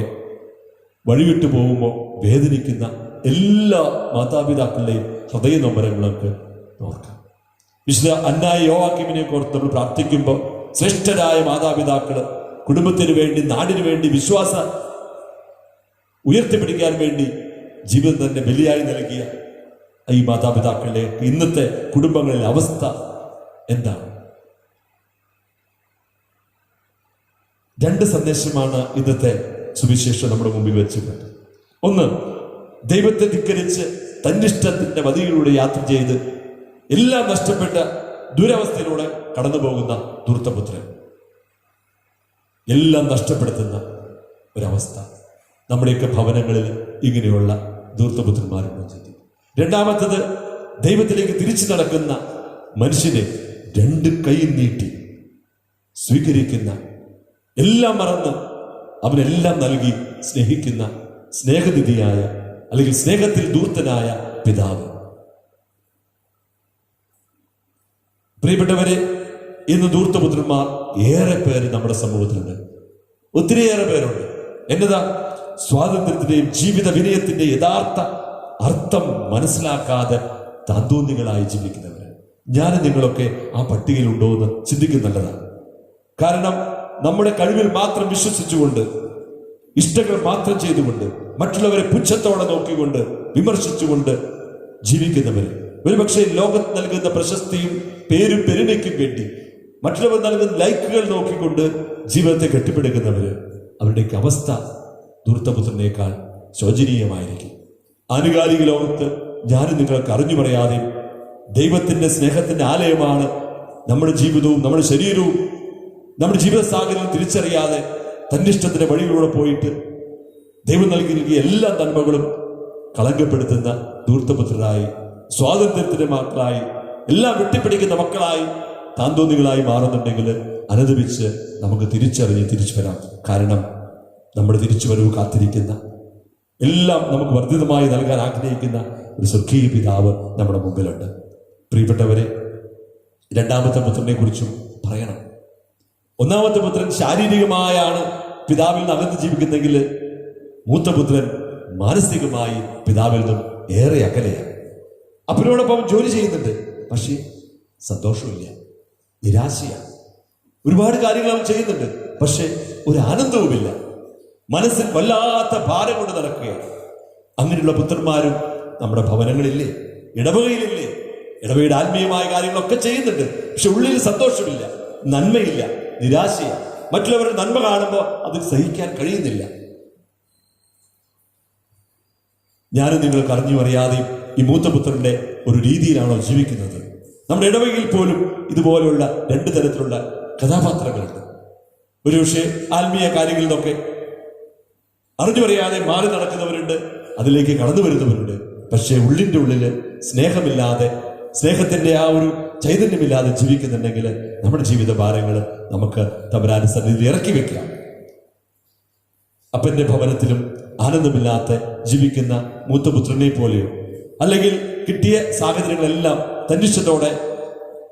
വഴിവിട്ടു പോകുമ്പോൾ വേദനിക്കുന്ന എല്ലാ മാതാപിതാക്കളുടെയും ഹൃദയ നൊമ്പരങ്ങളൊക്കെ ഓർക്കാം. വിശുദ്ധ അന്നായ യോവാക്കിമിനെ ഓർത്ത് നമ്മൾ പ്രാർത്ഥിക്കുമ്പോൾ ശ്രേഷ്ഠരായ മാതാപിതാക്കള് കുടുംബത്തിന് വേണ്ടി, നാടിനു വേണ്ടി, വിശ്വാസം ഉയർത്തിപ്പിടിക്കാൻ വേണ്ടി ജീവിതം തന്നെ ബലിയായി നൽകിയ ഈ മാതാപിതാക്കളുടെ ഇന്നത്തെ കുടുംബങ്ങളിലെ അവസ്ഥ എന്താണ്? 2 സന്ദേശമാണ് ഇന്നത്തെ സുവിശേഷം നമ്മുടെ മുമ്പിൽ വെച്ചിട്ടുണ്ട്. ഒന്ന്, ദൈവത്തെ ധിക്കരിച്ച് തന്നിഷ്ടത്തിന്റെ വഴിയിലൂടെ യാത്ര ചെയ്ത് എല്ലാം നഷ്ടപ്പെട്ട ദുരവസ്ഥയിലൂടെ കടന്നു പോകുന്ന ധൂർത്തപുത്രൻ. എല്ലാം നഷ്ടപ്പെടുത്തുന്ന ഒരവസ്ഥ. നമ്മുടെയൊക്കെ ഭവനങ്ങളിൽ ഇങ്ങനെയുള്ള ധൂർത്തപുത്രന്മാരുണ്ടോ ചിന്തി. രണ്ടാമത്തത്, ദൈവത്തിലേക്ക് തിരിച്ചു നടക്കുന്ന മനുഷ്യനെ 2 കൈ നീട്ടി സ്വീകരിക്കുന്ന, എല്ലാം മറന്ന് അവനെല്ലാം നൽകി സ്നേഹിക്കുന്ന സ്നേഹനിധിയായ, അല്ലെങ്കിൽ സ്നേഹത്തിൽ ധൂർത്തനായ പിതാവ്. പ്രിയപ്പെട്ടവരെ, ഇന്ന് ധൂർത്തപുത്രന്മാർ ഏറെ പേര് നമ്മുടെ സമൂഹത്തിലുണ്ട്. ഒത്തിരിയേറെ പേരുണ്ട്. എന്നതാ? സ്വാതന്ത്ര്യത്തിന്റെയും ജീവിത വിനയത്തിന്റെ യഥാർത്ഥ അർത്ഥം മനസ്സിലാക്കാതെ താന്തോന്നികളായി ജീവിക്കുന്നവർ. ഞാനും നിങ്ങളൊക്കെ ആ പട്ടികയിലുണ്ടോ എന്ന് ചിന്തിക്കുന്നതാണ്. കാരണം നമ്മുടെ കഴിവിൽ മാത്രം വിശ്വസിച്ചുകൊണ്ട്, ഇഷ്ടങ്ങൾ മാത്രം ചെയ്തുകൊണ്ട്, മറ്റുള്ളവരെ പുച്ഛത്തോടെ നോക്കിക്കൊണ്ട്, വിമർശിച്ചുകൊണ്ട് ജീവിക്കുന്നവര്, ഒരുപക്ഷെ ലോകത്ത് നൽകുന്ന പ്രശസ്തിയും പേരും പെരുമയ്ക്കും വേണ്ടി മറ്റുള്ളവർ നൽകുന്ന ലൈക്കുകൾ നോക്കിക്കൊണ്ട് ജീവിതത്തെ കെട്ടിപ്പടുക്കുന്നവര്, അവരുടെയൊക്കെ അവസ്ഥ ധൂർത്തപുത്രനേക്കാൾ ശോചനീയമായിരിക്കും. ആനുകാലിക ലോകത്ത് ഞാനും നിങ്ങൾക്ക് അറിഞ്ഞു പറയാതെ ദൈവത്തിന്റെ സ്നേഹത്തിന്റെ ആലയമാണ് നമ്മുടെ ജീവിതവും നമ്മുടെ ശരീരവും. നമ്മുടെ ജീവിത സാഹചര്യം തിരിച്ചറിയാതെ തന്നിഷ്ടത്തിന്റെ വഴിയിലൂടെ പോയിട്ട് ദൈവം നൽകിയ എല്ലാ നന്മകളും കളങ്കപ്പെടുത്തുന്ന ധൂർത്തപുത്രരായി, സ്വാതന്ത്ര്യത്തിന്റെ മക്കളായി, എല്ലാം വെട്ടിപ്പിടിക്കുന്ന മക്കളായി, താന്തോന്നികളായി മാറുന്നുണ്ടെങ്കിൽ അനുദപിച്ച് നമുക്ക് തിരിച്ചറിഞ്ഞ് തിരിച്ചു വരാം. കാരണം നമ്മുടെ തിരിച്ചുവരവ് കാത്തിരിക്കുന്ന, എല്ലാം നമുക്ക് വർദ്ധിതമായി നൽകാൻ ആഗ്രഹിക്കുന്ന ഒരു സ്വർഗീയ പിതാവ് നമ്മുടെ മുമ്പിലുണ്ട്. പ്രിയപ്പെട്ടവരെ, 2ാമത്തെ പുത്രനെ കുറിച്ചും പറയണം. 1ാമത്തെ പുത്രൻ ശാരീരികമായാണ് പിതാവിൽ നിന്ന് അകന്ന് ജീവിക്കുന്നെങ്കിൽ, മൂത്തപുത്രൻ മാനസികമായി പിതാവിൽ നിന്നും ഏറെ അകലെയാണ്. അപ്പനോടൊപ്പം ജോലി ചെയ്യുന്നുണ്ട്, പക്ഷേ സന്തോഷമില്ല, നിരാശയാണ്. ഒരുപാട് കാര്യങ്ങൾ അവൻ ചെയ്യുന്നുണ്ട്, പക്ഷെ ഒരു ആനന്ദവുമില്ല. മനസ്സിൽ വല്ലാത്ത ഭാരം കൊണ്ട് നടക്കുകയാണ്. അങ്ങനെയുള്ള പുത്രന്മാരും നമ്മുടെ ഭവനങ്ങളില്ലേ, ഇടവകയിലില്ലേ? ഇടവകയുടെ ആത്മീയമായ കാര്യങ്ങളൊക്കെ ചെയ്യുന്നുണ്ട്, പക്ഷെ ഉള്ളിൽ സന്തോഷമില്ല, നന്മയില്ല, നിരാശയാണ്. മറ്റുള്ളവരുടെ നന്മ കാണുമ്പോൾ അത് സഹിക്കാൻ കഴിയുന്നില്ല. ഞാനും നിങ്ങൾക്ക് അറിഞ്ഞു അറിയാതെയും ഈ മൂത്തപുത്രന്റെ ഒരു രീതിയിലാണോ ജീവിക്കുന്നത്? നമ്മുടെ ഇടവകയിൽ പോലും ഇതുപോലെയുള്ള രണ്ട് തരത്തിലുള്ള കഥാപാത്രങ്ങളുണ്ട്. ഒരുപക്ഷെ ആത്മീയ കാര്യങ്ങളിൽ നിന്നൊക്കെ അറിഞ്ഞു പറയാതെ മാറി നടക്കുന്നവരുണ്ട്, അതിലേക്ക് കടന്നു വരുന്നവരുണ്ട്. പക്ഷേ ഉള്ളിൻ്റെ ഉള്ളില് സ്നേഹമില്ലാതെ, സ്നേഹത്തിന്റെ ആ ഒരു ചൈതന്യമില്ലാതെ ജീവിക്കുന്നുണ്ടെങ്കിൽ നമ്മുടെ ജീവിത ഭാരങ്ങൾ നമുക്ക് തമ്പുരാന്റെ സന്നിധിയിൽ ഇറക്കി വെക്കാം. അപ്പന്റെ ഭവനത്തിലും ആനന്ദമില്ലാത്ത ജീവിക്കുന്ന മൂത്തപുത്രനെ പോലെയോ, അല്ലെങ്കിൽ കിട്ടിയ സാഹചര്യങ്ങളെല്ലാം തന്നിഷ്ടത്തോടെ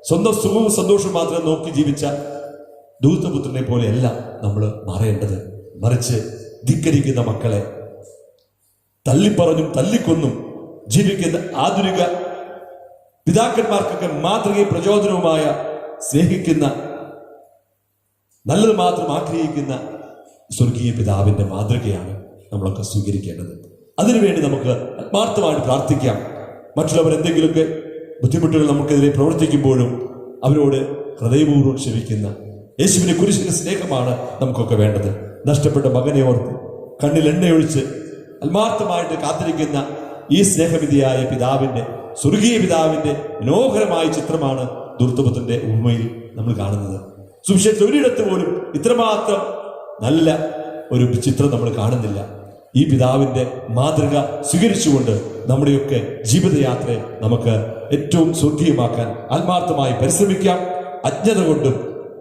സ്വന്തം സുഖവും സന്തോഷവും മാത്രം നോക്കി ജീവിച്ച ദൂതപുത്രനെ പോലെയല്ല നമ്മൾ മാറേണ്ടത്. മറിച്ച് ധിക്കരിക്കുന്ന മക്കളെ തള്ളിപ്പറഞ്ഞും തല്ലിക്കൊന്നും ജീവിക്കുന്ന ആധുനിക പിതാക്കന്മാർക്കൊക്കെ മാതൃകയും പ്രചോദനവുമായ, സ്നേഹിക്കുന്ന, നല്ലത് മാത്രം ആഗ്രഹിക്കുന്ന സ്വർഗീയ പിതാവിന്റെ മാതൃകയാണ് നമ്മളൊക്കെ സ്വീകരിക്കേണ്ടത്. അതിനുവേണ്ടി നമുക്ക് ആത്മാർത്ഥമായിട്ട് പ്രാർത്ഥിക്കാം. മറ്റുള്ളവർ എന്തെങ്കിലുമൊക്കെ ബുദ്ധിമുട്ടുകൾ നമുക്കെതിരെ പ്രവർത്തിക്കുമ്പോഴും അവരോട് ഹൃദയപൂർവ്വം ക്ഷമിക്കുന്ന യേശുവിനെ കുരിശിന്റെ സ്നേഹമാണ് നമുക്കൊക്കെ വേണ്ടത്. നഷ്ടപ്പെട്ട മകനെ ഓർത്ത് കണ്ണിൽ എണ്ണയൊഴിച്ച് ആത്മാർത്ഥമായിട്ട് കാത്തിരിക്കുന്ന ഈ സ്നേഹവിധിയായ പിതാവിന്റെ, സ്വർഗീയ പിതാവിന്റെ മനോഹരമായ ചിത്രമാണ് ദൂർത്തപുത്രന്റെ ഉപമയിൽ നമ്മൾ കാണുന്നത്. സുവിശേഷത്തിൽ ഒരിടത്ത് പോലും ഇത്രമാത്രം നല്ല ഒരു ചിത്രം നമ്മൾ കാണുന്നില്ല. ഈ പിതാവിന്റെ മാതൃക സ്വീകരിച്ചുകൊണ്ട് നമ്മുടെയൊക്കെ ജീവിതയാത്രയെ നമുക്ക് ഏറ്റവും സ്വർഗീയമാക്കാൻ ആത്മാർത്ഥമായി പരിശ്രമിക്കാം. അജ്ഞത കൊണ്ടും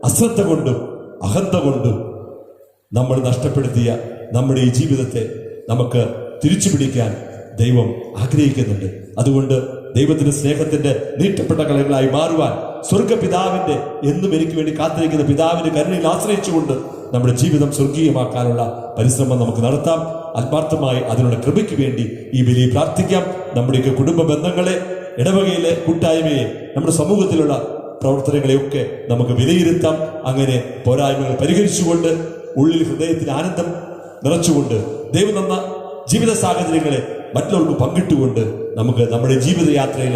അശ്രദ്ധ കൊണ്ടും അഹന്ത കൊണ്ടും നമ്മൾ നഷ്ടപ്പെടുത്തിയ നമ്മുടെ ഈ ജീവിതത്തെ നമുക്ക് തിരിച്ചു പിടിക്കാൻ ദൈവം ആഗ്രഹിക്കുന്നുണ്ട്. അതുകൊണ്ട് ദൈവത്തിന്റെ സ്നേഹത്തിന്റെ നീട്ടപ്പെട്ട കളകളായി മാറുവാൻ സ്വർഗപിതാവിന്റെ, എന്നും എനിക്ക് വേണ്ടി കാത്തിരിക്കുന്ന പിതാവിന്റെ കരുണയിൽ ആശ്രയിച്ചുകൊണ്ട് നമ്മുടെ ജീവിതം സ്വർഗീയമാക്കാനുള്ള പരിശ്രമം നമുക്ക് നടത്താം. ആത്മാർത്ഥമായി അതിനുള്ള കൃപയ്ക്ക് വേണ്ടി ഈ ബലി പ്രാർത്ഥിക്കാം. നമ്മുടെയൊക്കെ കുടുംബ ബന്ധങ്ങളെ, ഇടവകയിലെ കൂട്ടായ്മയെ, നമ്മുടെ സമൂഹത്തിലുള്ള പ്രവർത്തനങ്ങളെയൊക്കെ നമുക്ക് വിലയിരുത്താം. അങ്ങനെ പോരായ്മകൾ പരിഹരിച്ചുകൊണ്ട്, ഉള്ളിൽ ഹൃദയത്തിൽ ആനന്ദം നിറച്ചുകൊണ്ട്, ദൈവം തന്ന ജീവിത സാഹചര്യങ്ങളെ മറ്റുള്ളവർക്ക് പങ്കിട്ടുകൊണ്ട് നമുക്ക് നമ്മുടെ ജീവിതയാത്രയിൽ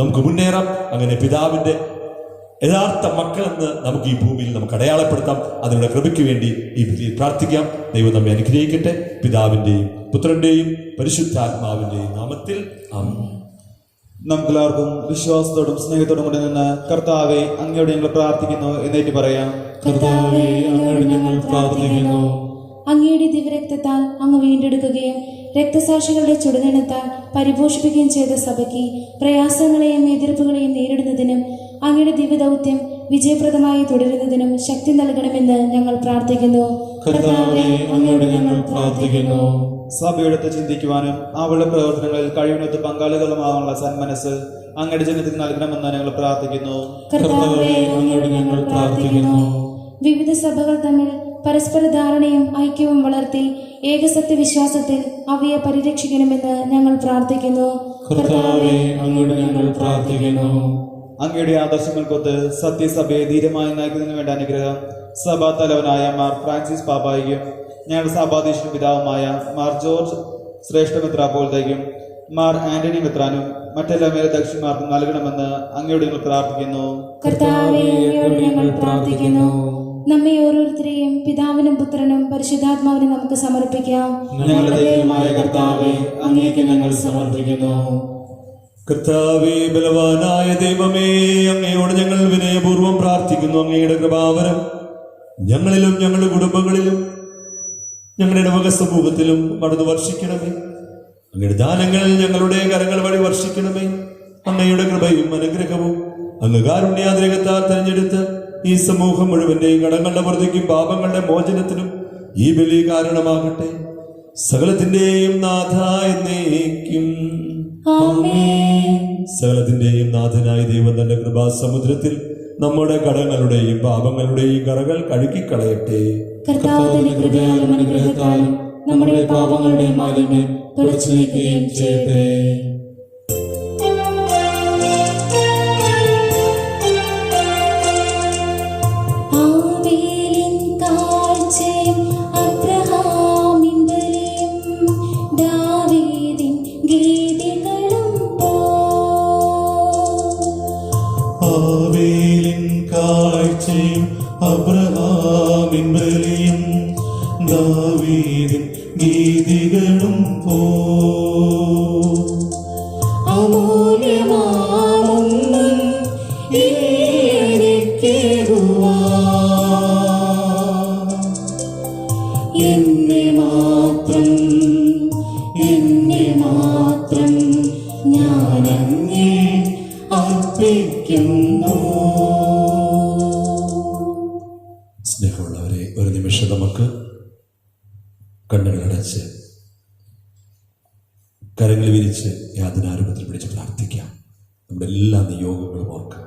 നമുക്ക് മുന്നേറാം. അങ്ങനെ പിതാവിന്റെ യഥാർത്ഥ മക്കളെന്ന് നമുക്ക് ഈ ഭൂമിയിൽ നമുക്ക് അടയാളപ്പെടുത്താം. അതിനുള്ള കൃപയ്ക്ക് വേണ്ടി ഈ ബലിയിൽ പ്രാർത്ഥിക്കാം. ദൈവം നമ്മെ അനുഗ്രഹിക്കട്ടെ. പിതാവിന്റെയും പുത്രന്റെയും പരിശുദ്ധാത്മാവിന്റെയും നാമത്തിൽ ആമേൻ. നമുക്കെല്ലാവർക്കും വിശ്വാസത്തോടും സ്നേഹത്തോടും കൂടി നിന്ന് കർത്താവെ അങ്ങയോട് ഞങ്ങൾ പ്രാർത്ഥിക്കുന്നു എന്നേറ്റ് പറയാം. കർത്താവേ, അങ്ങയോട് ഞങ്ങൾ പ്രാർത്ഥിക്കുന്നു. അങ്ങയുടെ ദിവ്യരക്തത്താൽ അങ്ങ് വീണ്ടെടുക്കുകയും രക്തസാക്ഷികളുടെ ചുടുനിണത്താൽ പരിപോഷിപ്പിക്കുകയും ചെയ്ത സഭയ്ക്ക് പ്രയാസങ്ങളെയും എതിർപ്പുകളെയും നേരിടുന്നതിനും അങ്ങയുടെ ദിവ്യദൗത്യം വിജയപ്രദമായി തുടരുന്നതിനും ശക്തി നൽകണമെന്ന് ഞങ്ങൾ പ്രാർത്ഥിക്കുന്നു. കർത്താവേ, അങ്ങയോട് ഞങ്ങൾ പ്രാർത്ഥിക്കുന്നു. സഭയെടുത്ത് ചിന്തിക്കുവാനും അവളുടെ പ്രവർത്തനങ്ങളിൽ കഴിവിനൊത്ത് പങ്കാളികളുമാകാനുള്ള സന്മനസ് അങ്ങയുടെ ജനത്തിന് നൽകണമെന്ന് ഞങ്ങൾ പ്രാർത്ഥിക്കുന്നു. കർത്താവേ, അങ്ങയോട് ഞങ്ങൾ പ്രാർത്ഥിക്കുന്നു. വിവിധ സഭകൾ തമ്മിൽ പരസ്പര ധാരണയും ഐക്യവും വളർത്തി ഏകസത്യ വിശ്വാസത്തിൽ അവയെ പരിരക്ഷിക്കണമെന്ന് ഞങ്ങൾ പ്രാർത്ഥിക്കുന്നു. കർത്താവേ, അങ്ങയോട് ഞങ്ങൾ പ്രാർത്ഥിക്കുന്നു. അങ്ങയുടെ ആദർശങ്ങൾക്കൊത്ത് സത്യസഭയെ ധീരമായി നയിക്കുന്നതിന് വേണ്ട അനുഗ്രഹം സഭാ തലവനായ മാർ ഫ്രാൻസിസ് പാപ്പായിക്കും ഞങ്ങളുടെ സഭാധീശ പിതാവുമായ മാർ ജോർജ് ശ്രേഷ്ഠ മെത്രാപ്പോലത്തേക്കും മാർ ആന്റണി മെത്രാനും മറ്റെല്ലാ മേലധ്യക്ഷന്മാർക്കും നൽകണമെന്ന് അങ്ങയോട് ഞങ്ങൾ പ്രാർത്ഥിക്കുന്നു. കർത്താവേ, അങ്ങയോട് ഞങ്ങൾ പ്രാർത്ഥിക്കുന്നു. നമ്മെ ഓരോരുത്തരെയും പിതാവിനും പുത്രനും പരിശുദ്ധാത്മാവിനും നമുക്ക് സമർപ്പിക്കാം. ഞങ്ങളുടെ ദൈവമായ കർത്താവേ, അങ്ങേക്ക് ഞങ്ങൾ സമർപ്പിക്കുന്നു. കർത്താവേ, ബലവാനായ ദൈവമേ, അങ്ങയോട് ഞങ്ങൾ വിനയപൂർവ്വം പ്രാർത്ഥിക്കുന്നു. അങ്ങയുടെ കൃപാവരം ഞങ്ങളിലും ഞങ്ങളുടെ കുടുംബങ്ങളിലും ഞങ്ങളുടെ ഇടവക സമൂഹത്തിലും മടന്നു വർഷിക്കണമേ. അങ്ങയുടെ ദാനങ്ങൾ ഞങ്ങളുടെ കരങ്ങൾ വഴി വർഷിക്കണമേ. അങ്ങയുടെ കൃപയും അനുഗ്രഹവും അങ്ങ് കാരുണ്യാതിരകത്താൽ തെരഞ്ഞെടുത്ത് ഈ സമൂഹം മുഴുവന്റെയും കടങ്ങളുടെ പുറത്തേക്കും പാപങ്ങളുടെ മോചനത്തിനും ഈ ബലി കാരണമാകട്ടെ. സകലത്തിന്റെയും നാഥ എന്നേക്കും സകലത്തിന്റെയും നാഥനായ ദൈവം തന്റെ കൃപാസമുദ്രത്തിൽ നമ്മുടെ കടങ്ങളുടെയും പാപങ്ങളുടെയും കറകൾ കഴുകിക്കളയട്ടെ. കർത്താവിന്റെ കൃപയാലും അനുഗ്രഹത്താലും നമ്മുടെ പാപങ്ങളുടെ മാലിന്യം തുടച്ചു നീക്കുകയും ചെയ്യട്ടെ. ആബേലിൻ കാഴ്ചയും അബ്രഹാമിൻ ബലിയും ദാവീദിൻ ഗീതികളും ആബേലിൻ കാഴ്ചയും അബ്രഹാമിൻ ബലിയും ദാവീദിൻ ഗീതികളും എന്നെ മാത്രം ഞാനങ്ങേ അർപ്പിക്കുന്നു. സ്നേഹമുള്ളവരെ, ഒരു നിമിഷം നമുക്ക് കണ്ണുകളടച്ച് കരങ്ങൾ വിരിച്ച് യാതനാരൂപത്തിൽ പിടിച്ച് പ്രാർത്ഥിക്കാം. നമ്മുടെ എല്ലാ നിയോഗങ്ങളും ഓർക്കാം.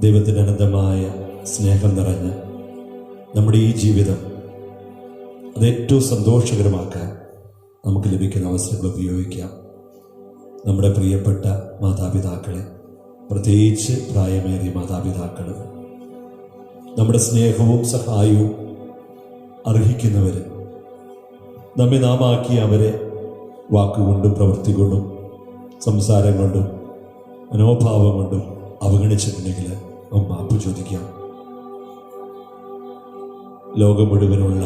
ദൈവത്തിൻ്റെ അനന്തമായ സ്നേഹം നിറഞ്ഞ് നമ്മുടെ ഈ ജീവിതം അത് ഏറ്റവും സന്തോഷകരമാക്കാൻ നമുക്ക് ലഭിക്കുന്ന അവസരങ്ങൾ ഉപയോഗിക്കാം. നമ്മുടെ പ്രിയപ്പെട്ട മാതാപിതാക്കളെ, പ്രത്യേകിച്ച് പ്രായമേറിയ മാതാപിതാക്കൾ, നമ്മുടെ സ്നേഹവും സഹായവും അർഹിക്കുന്നവർ, നമ്മെ നാമാക്കിയ അവരെ വാക്കുകൊണ്ടും പ്രവൃത്തി കൊണ്ടും സംസാരം കൊണ്ടും മനോഭാവം കൊണ്ടും അവഗണിച്ചിട്ടുണ്ടെങ്കിൽ മാപ്പ് ചോദിക്കാം. ലോകം മുഴുവനുള്ള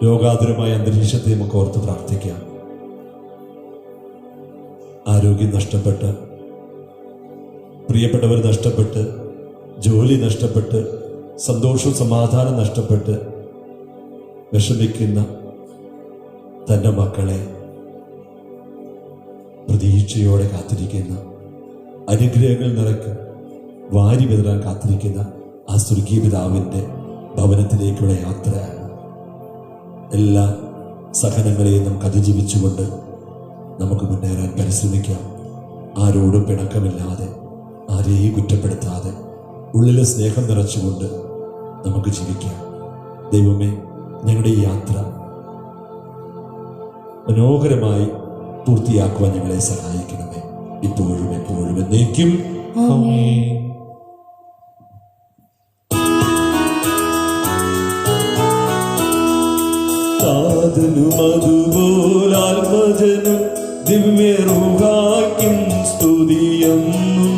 രോഗാതുരമായ അന്തരീക്ഷത്തെ നമുക്ക് ഓർത്ത് പ്രാർത്ഥിക്കാം. ആരോഗ്യം നഷ്ടപ്പെട്ട്, പ്രിയപ്പെട്ടവർ നഷ്ടപ്പെട്ട്, ജോലി നഷ്ടപ്പെട്ട്, സന്തോഷവും സമാധാനം നഷ്ടപ്പെട്ട് വിഷമിക്കുന്ന തൻ്റെ മക്കളെ പ്രതീക്ഷയോടെ കാത്തിരിക്കുന്ന, അനുഗ്രഹങ്ങൾ നിറയ്ക്കും വാരി വിതറാൻ കാത്തിരിക്കുന്ന ആ സ്വർഗീയ പിതാവിൻ്റെ ഭവനത്തിലേക്കുള്ള യാത്രയാണ്. എല്ലാ സഹനങ്ങളെയും നമുക്ക് അതിജീവിച്ചുകൊണ്ട് നമുക്ക് മുന്നേറാൻ പരിശ്രമിക്കാം. ആരോടും പിണക്കമില്ലാതെ, ആരെയും കുറ്റപ്പെടുത്താതെ, ഉള്ളിലെ സ്നേഹം നിറച്ചുകൊണ്ട് നമുക്ക് ജീവിക്കാം. ദൈവമേ, ഞങ്ങളുടെ ഈ യാത്ര മനോഹരമായി പൂർത്തിയാക്കുവാൻ ഞങ്ങളെ സഹായിക്കണമേ, ഇപ്പോഴും എപ്പോഴും എന്നേക്കും. ആമേൻ. താതനും അതുപോലാത്മജനും ദിവ്യറുഹായ്ക്കും സ്തുതിയെന്നും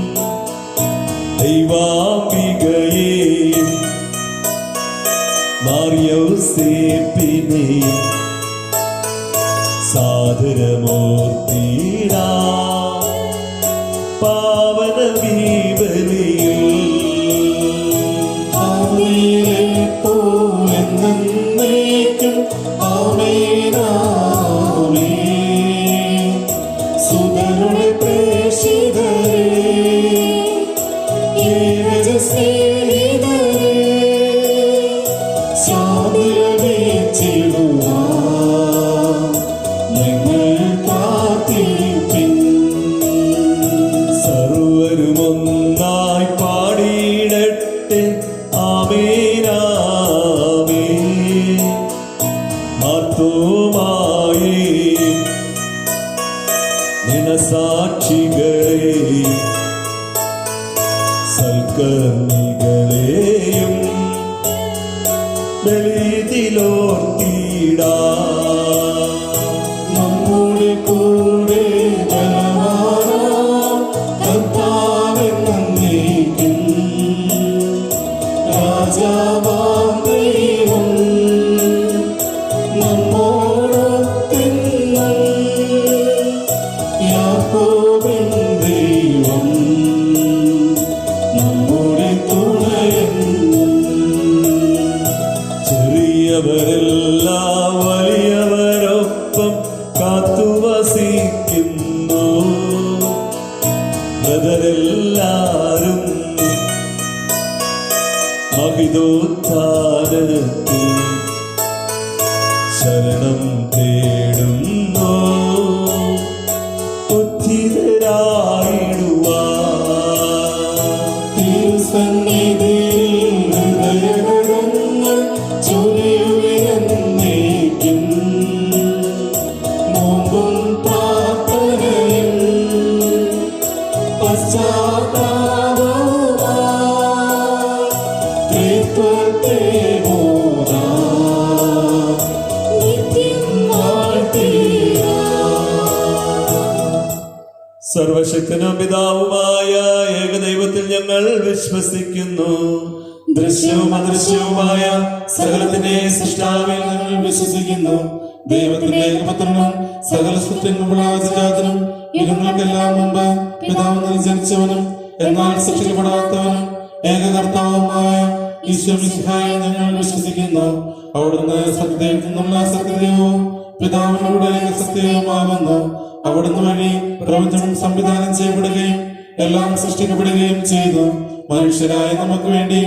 ദൈവാംബികയെയും മാർയൗസേപ്പിനെയും സാദരമൂർത്തിടാ പാവന ബലിയിൽ എന്നേക്കും ആമേനാമേൻ. സുതരുടെ പ്രേഷിതരേ, ഏകജസ്നേഹിതരേ, ശാന്തിലഭിച്ചിടുവാൻ ഞങ്ങൾ കാത്തിരിപ്പിൻ. സർവരും ഒന്നായി പാടിയിടട്ടെ ആമേനാമേൻ. മാർത്തോമായേ നിനസാക്ഷികളെയും സൽക്കർമ്മികളെയും ബലിയിലോർത്തിടാ. നമ്മുടെ കൂടെ ബലവാനാം കർത്താവെന്നേക്കും. രാജാവാം ദൈവം നമ്മോടൊത്തെന്നും. യാക്കോബിൻ ദൈവം നമ്മുടെ തുണയെന്നും. ചെറിയവരെല്ലാം വലിയവരൊപ്പം കാത്തുവസിക്കുന്നു. ബ്രദരെല്ലാരും മഹിതോത്ഥാനത്തിൽ ശരണം തേടുന്നു. ഉദ്ധിതരായിടുവാൻ തിരുസന്നിധിയിൽ ഹൃദയകടങ്ങൾ ചൊരിയുവിനെന്നേക്കും. നോമ്പും പ്രാർത്ഥനയും പശ്ചാത്താപവുമായി ത്രിത്വത്തെ ബോധാൻ നിത്യം വാഴ്ത്തിടാം. സർവശക്തനും പിതാവുമായ ഏകദൈവത്തിൽ ഞങ്ങൾ വിശ്വസിക്കുന്നു. ദൃശ്യവും അദൃശ്യവുമായ സകലത്തിന്റെ സൃഷ്ടാവിൽ ഞങ്ങൾ വിശ്വസിക്കുന്നു. ദൈവത്തിന്റെ ഏകപുത്രനും സകല സത്യങ്ങളുള്ള ജാതനും യുഗങ്ങൾക്കെല്ലാം മുമ്പ് പിതാവിൽ ജനിച്ചവനും എന്നാൽ സൃഷ്ടിക്കപ്പെടാത്തവനും ഏകകർത്താവുമായ ഈശോ മിശിഹായിൽ ഞങ്ങൾ വിശ്വസിക്കുന്നു. അവിടുന്ന് സത്യത്തിൽ നിന്നുള്ള സത്യവും പിതാവിനോട് സത്യവുമാകുന്നു. അവിടുന്ന് വഴി പ്രപഞ്ചം സംവിധാനം ചെയ്യപ്പെടുകയും എല്ലാം സൃഷ്ടിക്കപ്പെടുകയും ചെയ്തു. മനുഷ്യരായ നമുക്ക് വേണ്ടി,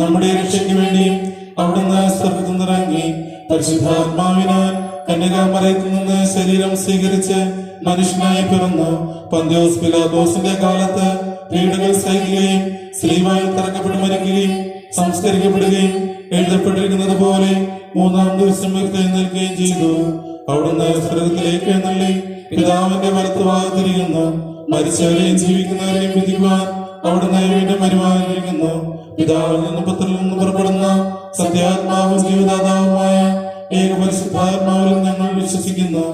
നമ്മുടെ രക്ഷയ്ക്ക് വേണ്ടിയും അവിടുന്ന് സ്വർഗ്ഗത്തിൽ നിന്നിറങ്ങി പരിശുദ്ധാത്മാവിനാൽ കന്യകാമറിയത്തിൽ നിന്ന് ശരീരം സ്വീകരിച്ച് മനുഷ്യനായി പിറന്നു. പന്ത്യോസ് പിലാത്തോസിന്റെ കാലത്ത് പീഡകൾ സഹിക്കുകയും സ്ലീവായിൽ തറക്കപ്പെട്ട് മരിക്കുകയും സംസ്കരിക്കപ്പെടുകയും എഴുതപ്പെട്ടിരിക്കുന്നത് പോലെ മൂന്നാം ദിവസം ഉയർത്തെഴുന്നേൽക്കുകയും ചെയ്തു. അവിടുന്ന് സ്വർഗ്ഗത്തിലേക്ക് എഴുന്നള്ളി പിതാവിന്റെ വലത്തുഭാഗത്തിരിക്കുന്നു. മരിച്ചവരെയും ജീവിക്കുന്നവരെയും വിധിക്കുവാൻ അവിടുന്ന് വീണ്ടും വരുവാനിരിക്കുന്നു. പിതാവിൽ നിന്നും പുത്രനിൽ നിന്നും പുറപ്പെടുന്ന സത്യാത്മാവും ജീവദാതാവുമായ ഏകപരിശുദ്ധാത്മാവിൽ ഞങ്ങൾ വിശ്വസിക്കുന്നു.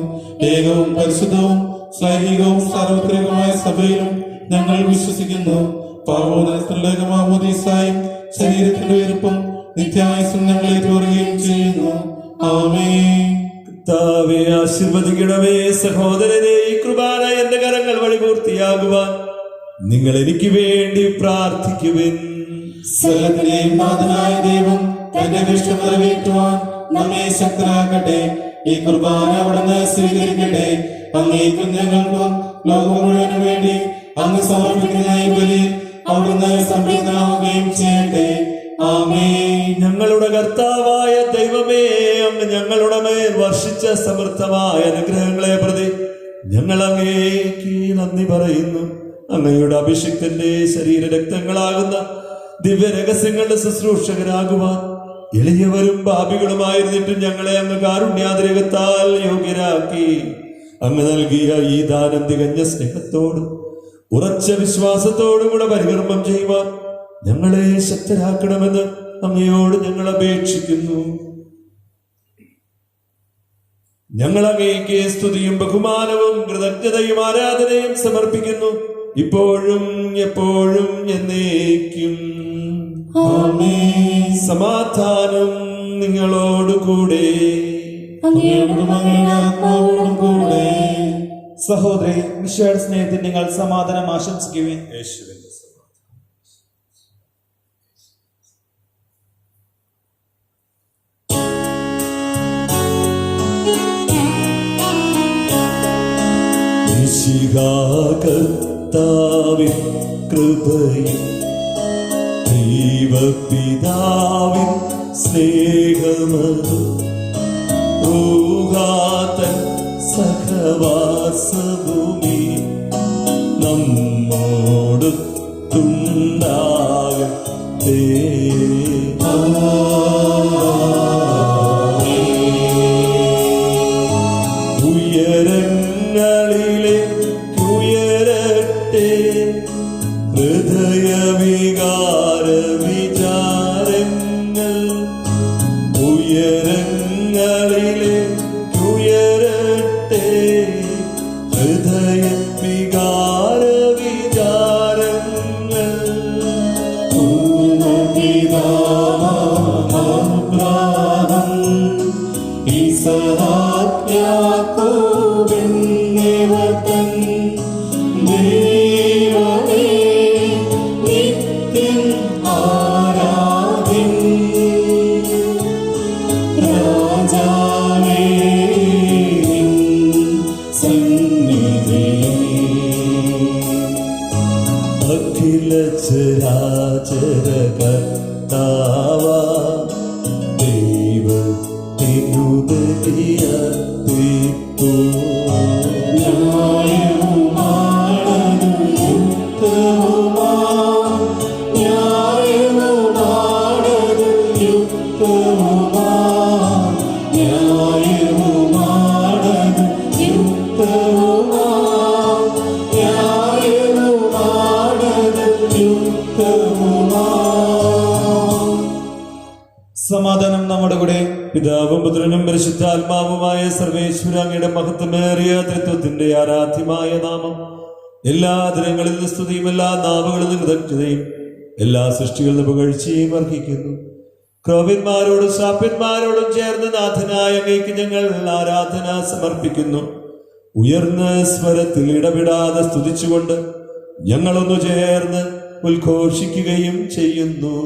ഏകവും പരിശുദ്ധവും ശ്ലൈഹികവും സാർവത്രികമായ സഭയിലും ഞങ്ങൾ വിശ്വസിക്കുന്നു. പാവോദനത്തിലുള്ള മാമോദീസായും ശരീരത്തിന്റെ ഉയർപ്പും നിത്യായുസ്സും ഞങ്ങൾ ഏറ്റുപറയുകയും ചെയ്യുന്നു. ആമേൻ. കർത്താവേ, ആശീർവദിക്കണമേ. സഹോദരനെ, ഈ കുർബാന എന്റെ കരങ്ങൾ വഴി പൂർത്തിയാകുവാൻ നിങ്ങൾ എനിക്ക് വേണ്ടി പ്രാർത്ഥിക്കുവിൻ. സകലത്തിന്റെയും നാഥനായ ദൈവം തന്റെ ഇഷ്ടം നിറവേറ്റുവാൻ നമ്മെ ശക്തരാക്കട്ടെ. ഈ കുർബാന അവിടുന്ന് സ്വീകരിക്കട്ടെ. അങ്ങേക്കും ഞങ്ങൾക്കും ലോകം മുഴുവനും വേണ്ടി അങ്ങ് സമർപ്പിക്കുന്ന ഈ ബലി അവിടുന്ന് സംപ്രീതനാവുകയും ചെയ്യട്ടെ. ആമേൻ. ഞങ്ങളുടെ കർത്താവായ ദൈവമേ, അങ്ങ് ഞങ്ങളുടെ മേൽ വർഷിച്ച സമൃദ്ധമായ അനുഗ്രഹങ്ങളെ പ്രതി ഞങ്ങൾ അങ്ങേക്ക് നന്ദി പറയുന്നു. അങ്ങയുടെ അഭിഷിക്തന്റെ ശരീരരക്തങ്ങളാകുന്ന ദിവ്യരഹസ്യങ്ങളുടെ ശുശ്രൂഷകരാകുവാൻ എളിയവരും പാപികളുമായിരുന്നിട്ടും ഞങ്ങളെ അങ്ങ് കാരുണ്യാതിരകത്താൽ യോഗ്യരാക്കി. അങ്ങ് നൽകിയ ഈ ദാനം തികഞ്ഞ സ്നേഹത്തോടും ഉറച്ച വിശ്വാസത്തോടും കൂടെ പരികർമ്മം ചെയ്യുവാൻ ഞങ്ങളെ ശക്തരാക്കണമെന്ന് അങ്ങയോട് ഞങ്ങൾ അപേക്ഷിക്കുന്നു. ഞങ്ങൾ അങ്ങേക്ക് സ്തുതിയും ബഹുമാനവും കൃതജ്ഞതയും ആരാധനയും സമർപ്പിക്കുന്നു, ഇപ്പോഴും എപ്പോഴും എന്നേക്കും. ആമേൻ. സമാധാനം നിങ്ങളോടുകൂടെ. അങ്ങയോടും അങ്ങയുടെ ആത്മാവോടും കൂടെ. സഹോദരി, മിശിഹായുടെ സ്നേഹത്തിൽ നിങ്ങൾ സമാധാനം ആശംസിക്കുവിൻ. കർത്താവിൻ കൃപയും ദൈവപിതാവിൻ സ്നേഹമതും റൂഹാതൻ സഹവാസഭൂമി നമ്മോടുണ്ടാകട്ടെ. ഉയരങ്ങളിലെ ഉയരട്ടെ ഹൃദയവികാര വിചാരങ്ങൾ, ഉയരങ്ങളിലെ ഉയരട്ടെ ഹൃദയ വികാര വിചാരങ്ങൾ. അഖില ചരാചര കർത്താവ ദൈവത്തിനു ബലിയർപ്പിപ്പൂ. സമാധാനം നമ്മുടെ കൂടെ. പിതാവും പുത്രനും പരിശുദ്ധാത്മാവുമായ സർവേശ്വര അങ്ങയുടെ മഹത്വമേറിയ തൃത്വത്തിന്റെ ആരാധ്യമായ നാമം എല്ലാ ദിനങ്ങളിലും സ്തുതിയും എല്ലാ നാമങ്ങളിലും കൃതജ്ഞതയും എല്ലാ സൃഷ്ടികളിലും പുകഴ്ചയും അർഹിക്കുന്നു. ക്രോവ്യന്മാരോടും ശാപ്യന്മാരോടും ചേർന്ന് നാഥനായ അങ്ങേക്ക് ഞങ്ങൾ ആരാധന സമർപ്പിക്കുന്നു. ഉയർന്ന സ്വരത്തിൽ ഇടപെടാതെ സ്തുതിച്ചുകൊണ്ട് ഞങ്ങളൊന്നു ചേർന്ന് ഉദ്ഘോഷിക്കുകയും ചെയ്യുന്നു.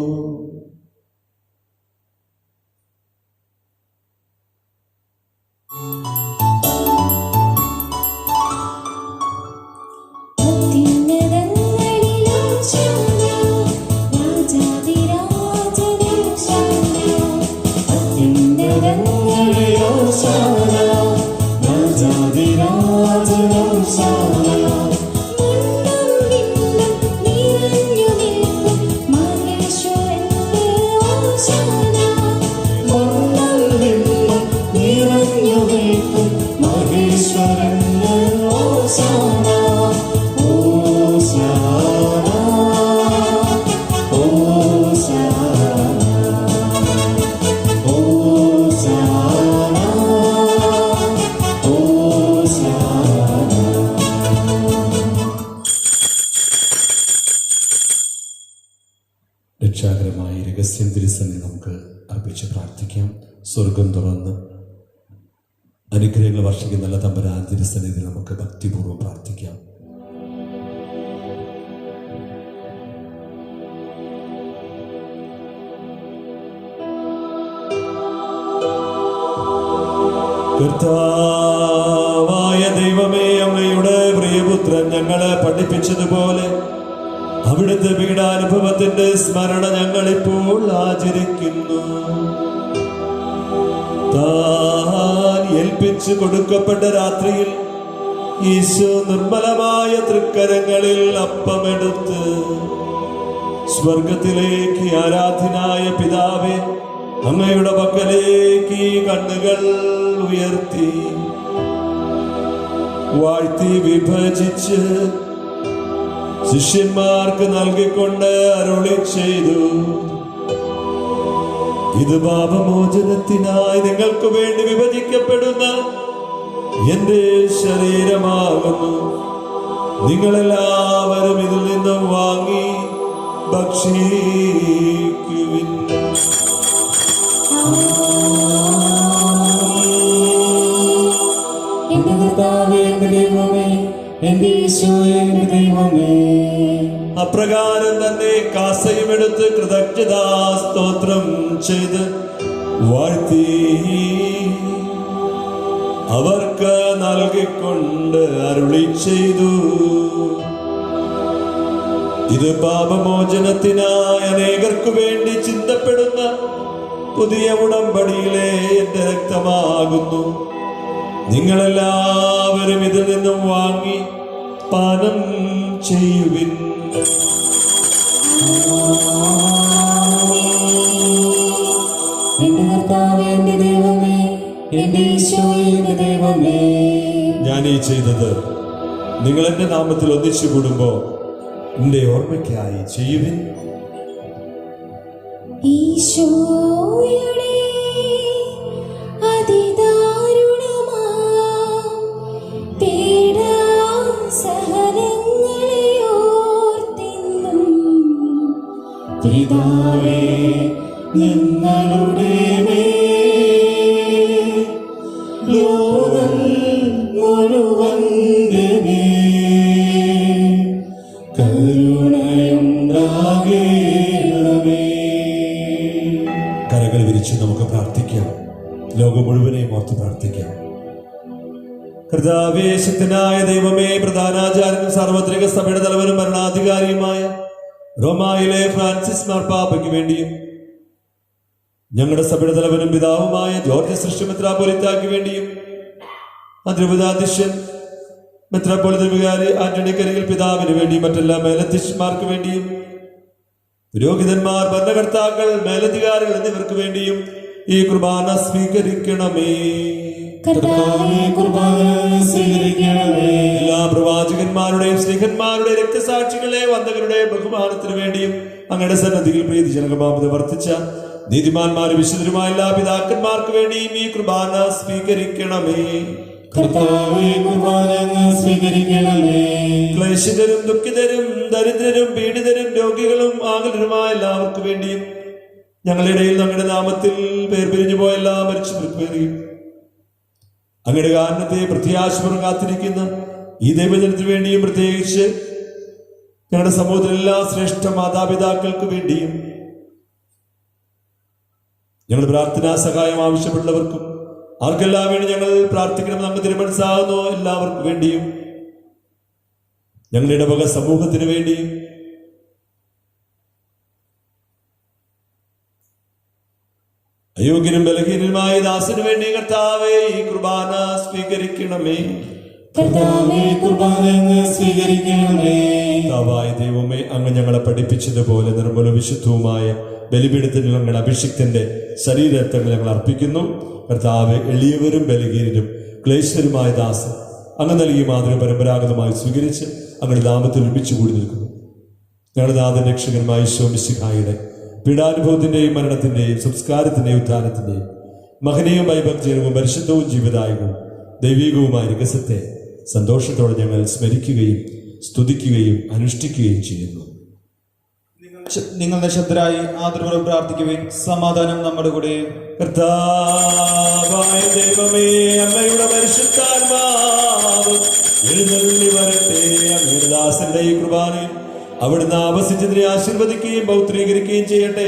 രക്ഷാകരമായ രഹസ്യം തിരുസന്നിധി നമുക്ക് അർപ്പിച്ച് പ്രാർത്ഥിക്കാം. സ്വർഗം തുറന്ന് അനുഗ്രഹങ്ങൾ വർഷിക്കുന്ന നല്ല തമ്പുരാൻ തിരുസന്നിധി നമുക്ക് ഭക്തിപൂർവ്വം പ്രാർത്ഥിക്കാം. കർത്താവായ ദൈവമേ, അങ്ങയുടെ പ്രിയപുത്രൻ ഞങ്ങളെ പഠിപ്പിച്ചതുപോലെ അവിടുത്തെ പീഡാനുഭവത്തിന്റെ സ്മരണ ഞങ്ങളിപ്പോൾ ആചരിക്കുന്നു. താൻ ഏൽപ്പിച്ചു കൊടുക്കപ്പെട്ട രാത്രിയിൽ ഈശോ നിർമ്മലമായ തൃക്കരങ്ങളിൽ അപ്പമെടുത്ത് സ്വർഗത്തിലേക്ക് ആരാധനായ പിതാവേ, അങ്ങയുടെ പക്കലേക്ക് ഈ കണ്ണുകൾ ഉയർത്തി വാഴ്ത്തി വിഭജിച്ച് ശിഷ്യന്മാർക്ക് നൽകിക്കൊണ്ട് അരുളി ചെയ്തു, ഇത് പാപമോചനത്തിനായി നിങ്ങൾക്ക് വേണ്ടി വിഭജിക്കപ്പെടുന്ന എന്റെ ശരീരമാകുന്നു. നിങ്ങളെല്ലാവരും ഇതിൽ നിന്നും വാങ്ങി ഭക്ഷിക്കുവിൻ. എന്റെ കർത്താവേ, എന്റെ ദൈവമേ, എന്റെ ഈശോയേ, എന്റെ ദൈവമേ. അപ്രകാരം തന്നെ കാസയുമെടുത്ത് കൃതജ്ഞതാ സ്തോത്രം ചെയ്ത് വാഴ്ത്തി അവർക്ക് നൽകിക്കൊണ്ട് അരുളി ചെയ്തു, ഇത് പാപമോചനത്തിനായി അനേകർക്കു വേണ്ടി ചിന്തപ്പെടുന്ന പുതിയ ഉടമ്പടിയിലെ എന്റെ രക്തമാകുന്നു. നിങ്ങളെല്ലാവരും ഇതിൽ നിന്നും വാങ്ങി പാനം ചെയ്യുവിൻ. എന്റെ കർത്താവേ, എന്റെ ദൈവമേ, എന്റെ ഈശോയേ, എന്റെ ദൈവമേ. ഞാൻ ഈ ചെയ്തത് നിങ്ങൾ എന്റെ നാമത്തിൽ ഒന്നിച്ചു കൂടുമ്പോ എന്റെ ഓർമ്മയ്ക്കായി ചെയ്യുവിൻ. ഈശോയുടെ അതിദാരുണമാം പീഡാസഹനങ്ങളെ ഓർത്തിന്നും പിതാവേ, ഞങ്ങളുടെ മേൽ ലോകം മുഴുവന്റെ മേൽ കരുണയുണ്ടാകേണമേ. കരങ്ങൾ വിരിച്ച് നമുക്ക് പ്രാർത്ഥിക്കാം. ലോകം മുഴുവനെയും ഓർത്ത് പ്രാർത്ഥിക്കാം. കർത്താവേ, ശക്തനായ ദൈവമേ, പ്രധാനാചാര്യനും സാർവത്രിക സഭയുടെ തലവനും ഭരണാധികാരിയുമായ റോമായിലെ ഫ്രാൻസിസ് മാർപ്പാപ്പയ്ക്ക് വേണ്ടിയും ഞങ്ങളുടെ സഭയുടെ തലവനും പിതാവുമായ ജോർജ് സൃഷ്ടി മെത്രാപ്പൊലീത്താക്ക് വേണ്ടിയും അതിരൂപതാധ്യക്ഷൻ മെത്രാപ്പൊലീത്ത വികാരി ആന്റണി കരികിൽ പിതാവിന് വേണ്ടിയും മറ്റെല്ലാ മേലധ്യക്ഷന്മാർക്ക് വേണ്ടിയും പുരോഹിതന്മാർ, ഭരണകർത്താക്കൾ, മേലധികാരികൾ എന്നിവർക്ക് വേണ്ടിയും ഈ കുർബാന സ്വീകരിക്കണമേ. കർത്താവേ, കുർബാന സ്വീകരിക്കണമേ. എല്ലാ പ്രവാചകന്മാരുടെയും സ്നേഹന്മാരുടെയും രക്തസാക്ഷികളെ വന്ദകരുടെ ബഹുമാനത്തിനു വേണ്ടിയും അങ്ങയുടെ സന്നദ്ധിയിൽ പ്രീതിജനകമാമത വർദ്ധിച്ച നീതിമാന്മാരും വിശുദ്ധരുമായ എല്ലാ പിതാക്കന്മാർക്ക് വേണ്ടിയും ഈ കുർബാന സ്വീകരിക്കണമേ. കർത്താവേ, കുർബാന സ്വീകരിക്കണമേ. ക്ലേശിതരും ദുഃഖിതരും ദരിദ്രരും പീഡിതരും രോഗികളും ആകുലരുമായ എല്ലാവർക്കും വേണ്ടിയും ഞങ്ങളുടെ ഇടയിൽ ഞങ്ങളുടെ നാമത്തിൽ പേർ പിരിഞ്ഞു പോയ എല്ലാ മരിച്ചവർക്ക് വേണ്ടിയും അങ്ങയുടെ കാരണത്തെ പ്രത്യാശപൂർവ്വം കാത്തിരിക്കുന്ന ഈ ദൈവജനത്തിന് വേണ്ടിയും പ്രത്യേകിച്ച് ഞങ്ങളുടെ സമൂഹത്തിലെ എല്ലാ ശ്രേഷ്ഠ മാതാപിതാക്കൾക്ക് വേണ്ടിയും ഞങ്ങൾ പ്രാർത്ഥനാ സഹായം ആവശ്യപ്പെട്ടവർക്കും ആർക്കെല്ലാം വേണ്ടി ഞങ്ങൾ പ്രാർത്ഥിക്കണം നമുക്ക് തിരുമനസ്സാകുന്നു എല്ലാവർക്കും വേണ്ടിയും ഞങ്ങളുടെ ഇടവക സമൂഹത്തിന് വേണ്ടിയും അയോഗ്യനും ബലഹീനനുമായ ദാസന് വേണ്ടി കർത്താവേ ഈ കുർബാന സ്വീകരിക്കണമേ. കർത്താവേ, കുർബാന അങ്ങ് സ്വീകരിക്കണമേ. കർത്താവായ ദൈവമേ, അങ്ങ് ഞങ്ങളെ പഠിപ്പിച്ചതുപോലെ നിർമ്മല വിശുദ്ധവുമായ ബലിപീഠത്തിൽ ഞങ്ങൾ അഭിഷിക്തന്റെ ശരീരരക്തങ്ങൾ ഞങ്ങൾ അർപ്പിക്കുന്നു. കർത്താവെ, എളിയവരും ബലഹീനരും ക്ലേശരുമായ ദാസൻ അങ്ങ് നൽകിയ മാതൃക പരമ്പരാഗതമായി സ്വീകരിച്ച് അങ്ങയുടെ നാമത്തിൽ ഒരുമിച്ച് കൂടി നിൽക്കുന്നു. ഞങ്ങളുടെ നാഥൻ രക്ഷകനുമായ ഈശോ മിശിഹായുടെ പീഡാനുഭവത്തിന്റെയും മരണത്തിന്റെയും സംസ്കാരത്തിന്റെയും ഉത്ഥാനത്തിന്റെയും മഹനീയവും ഭയഭക്തിജനവും പരിശുദ്ധവും ജീവദായകവും ദൈവികവുമായ രഹസ്യത്തെ സന്തോഷത്തോടെ ഞങ്ങൾ സ്മരിക്കുകയും സ്തുതിക്കുകയും അനുഷ്ഠിക്കുകയും ചെയ്യുന്നു. നിങ്ങൾ നിശബ്ദരായി ആദരവോടെ പ്രാർത്ഥിക്കുവിൻ. സമാധാനം നമ്മുടെ കൂടെ. കർത്താവായ ദൈവമേ, അങ്ങയുടെ പരിശുദ്ധാത്മാവ് എഴുന്നള്ളി വരട്ടെ. അങ്ങയുടെ ദാസന്റെ ഈ കുർബാനയിൽ അവിടുന്ന് ആവസിച്ചതിനെ ആശീർവദിക്കുകയും പൗത്രീകരിക്കുകയും ചെയ്യട്ടെ.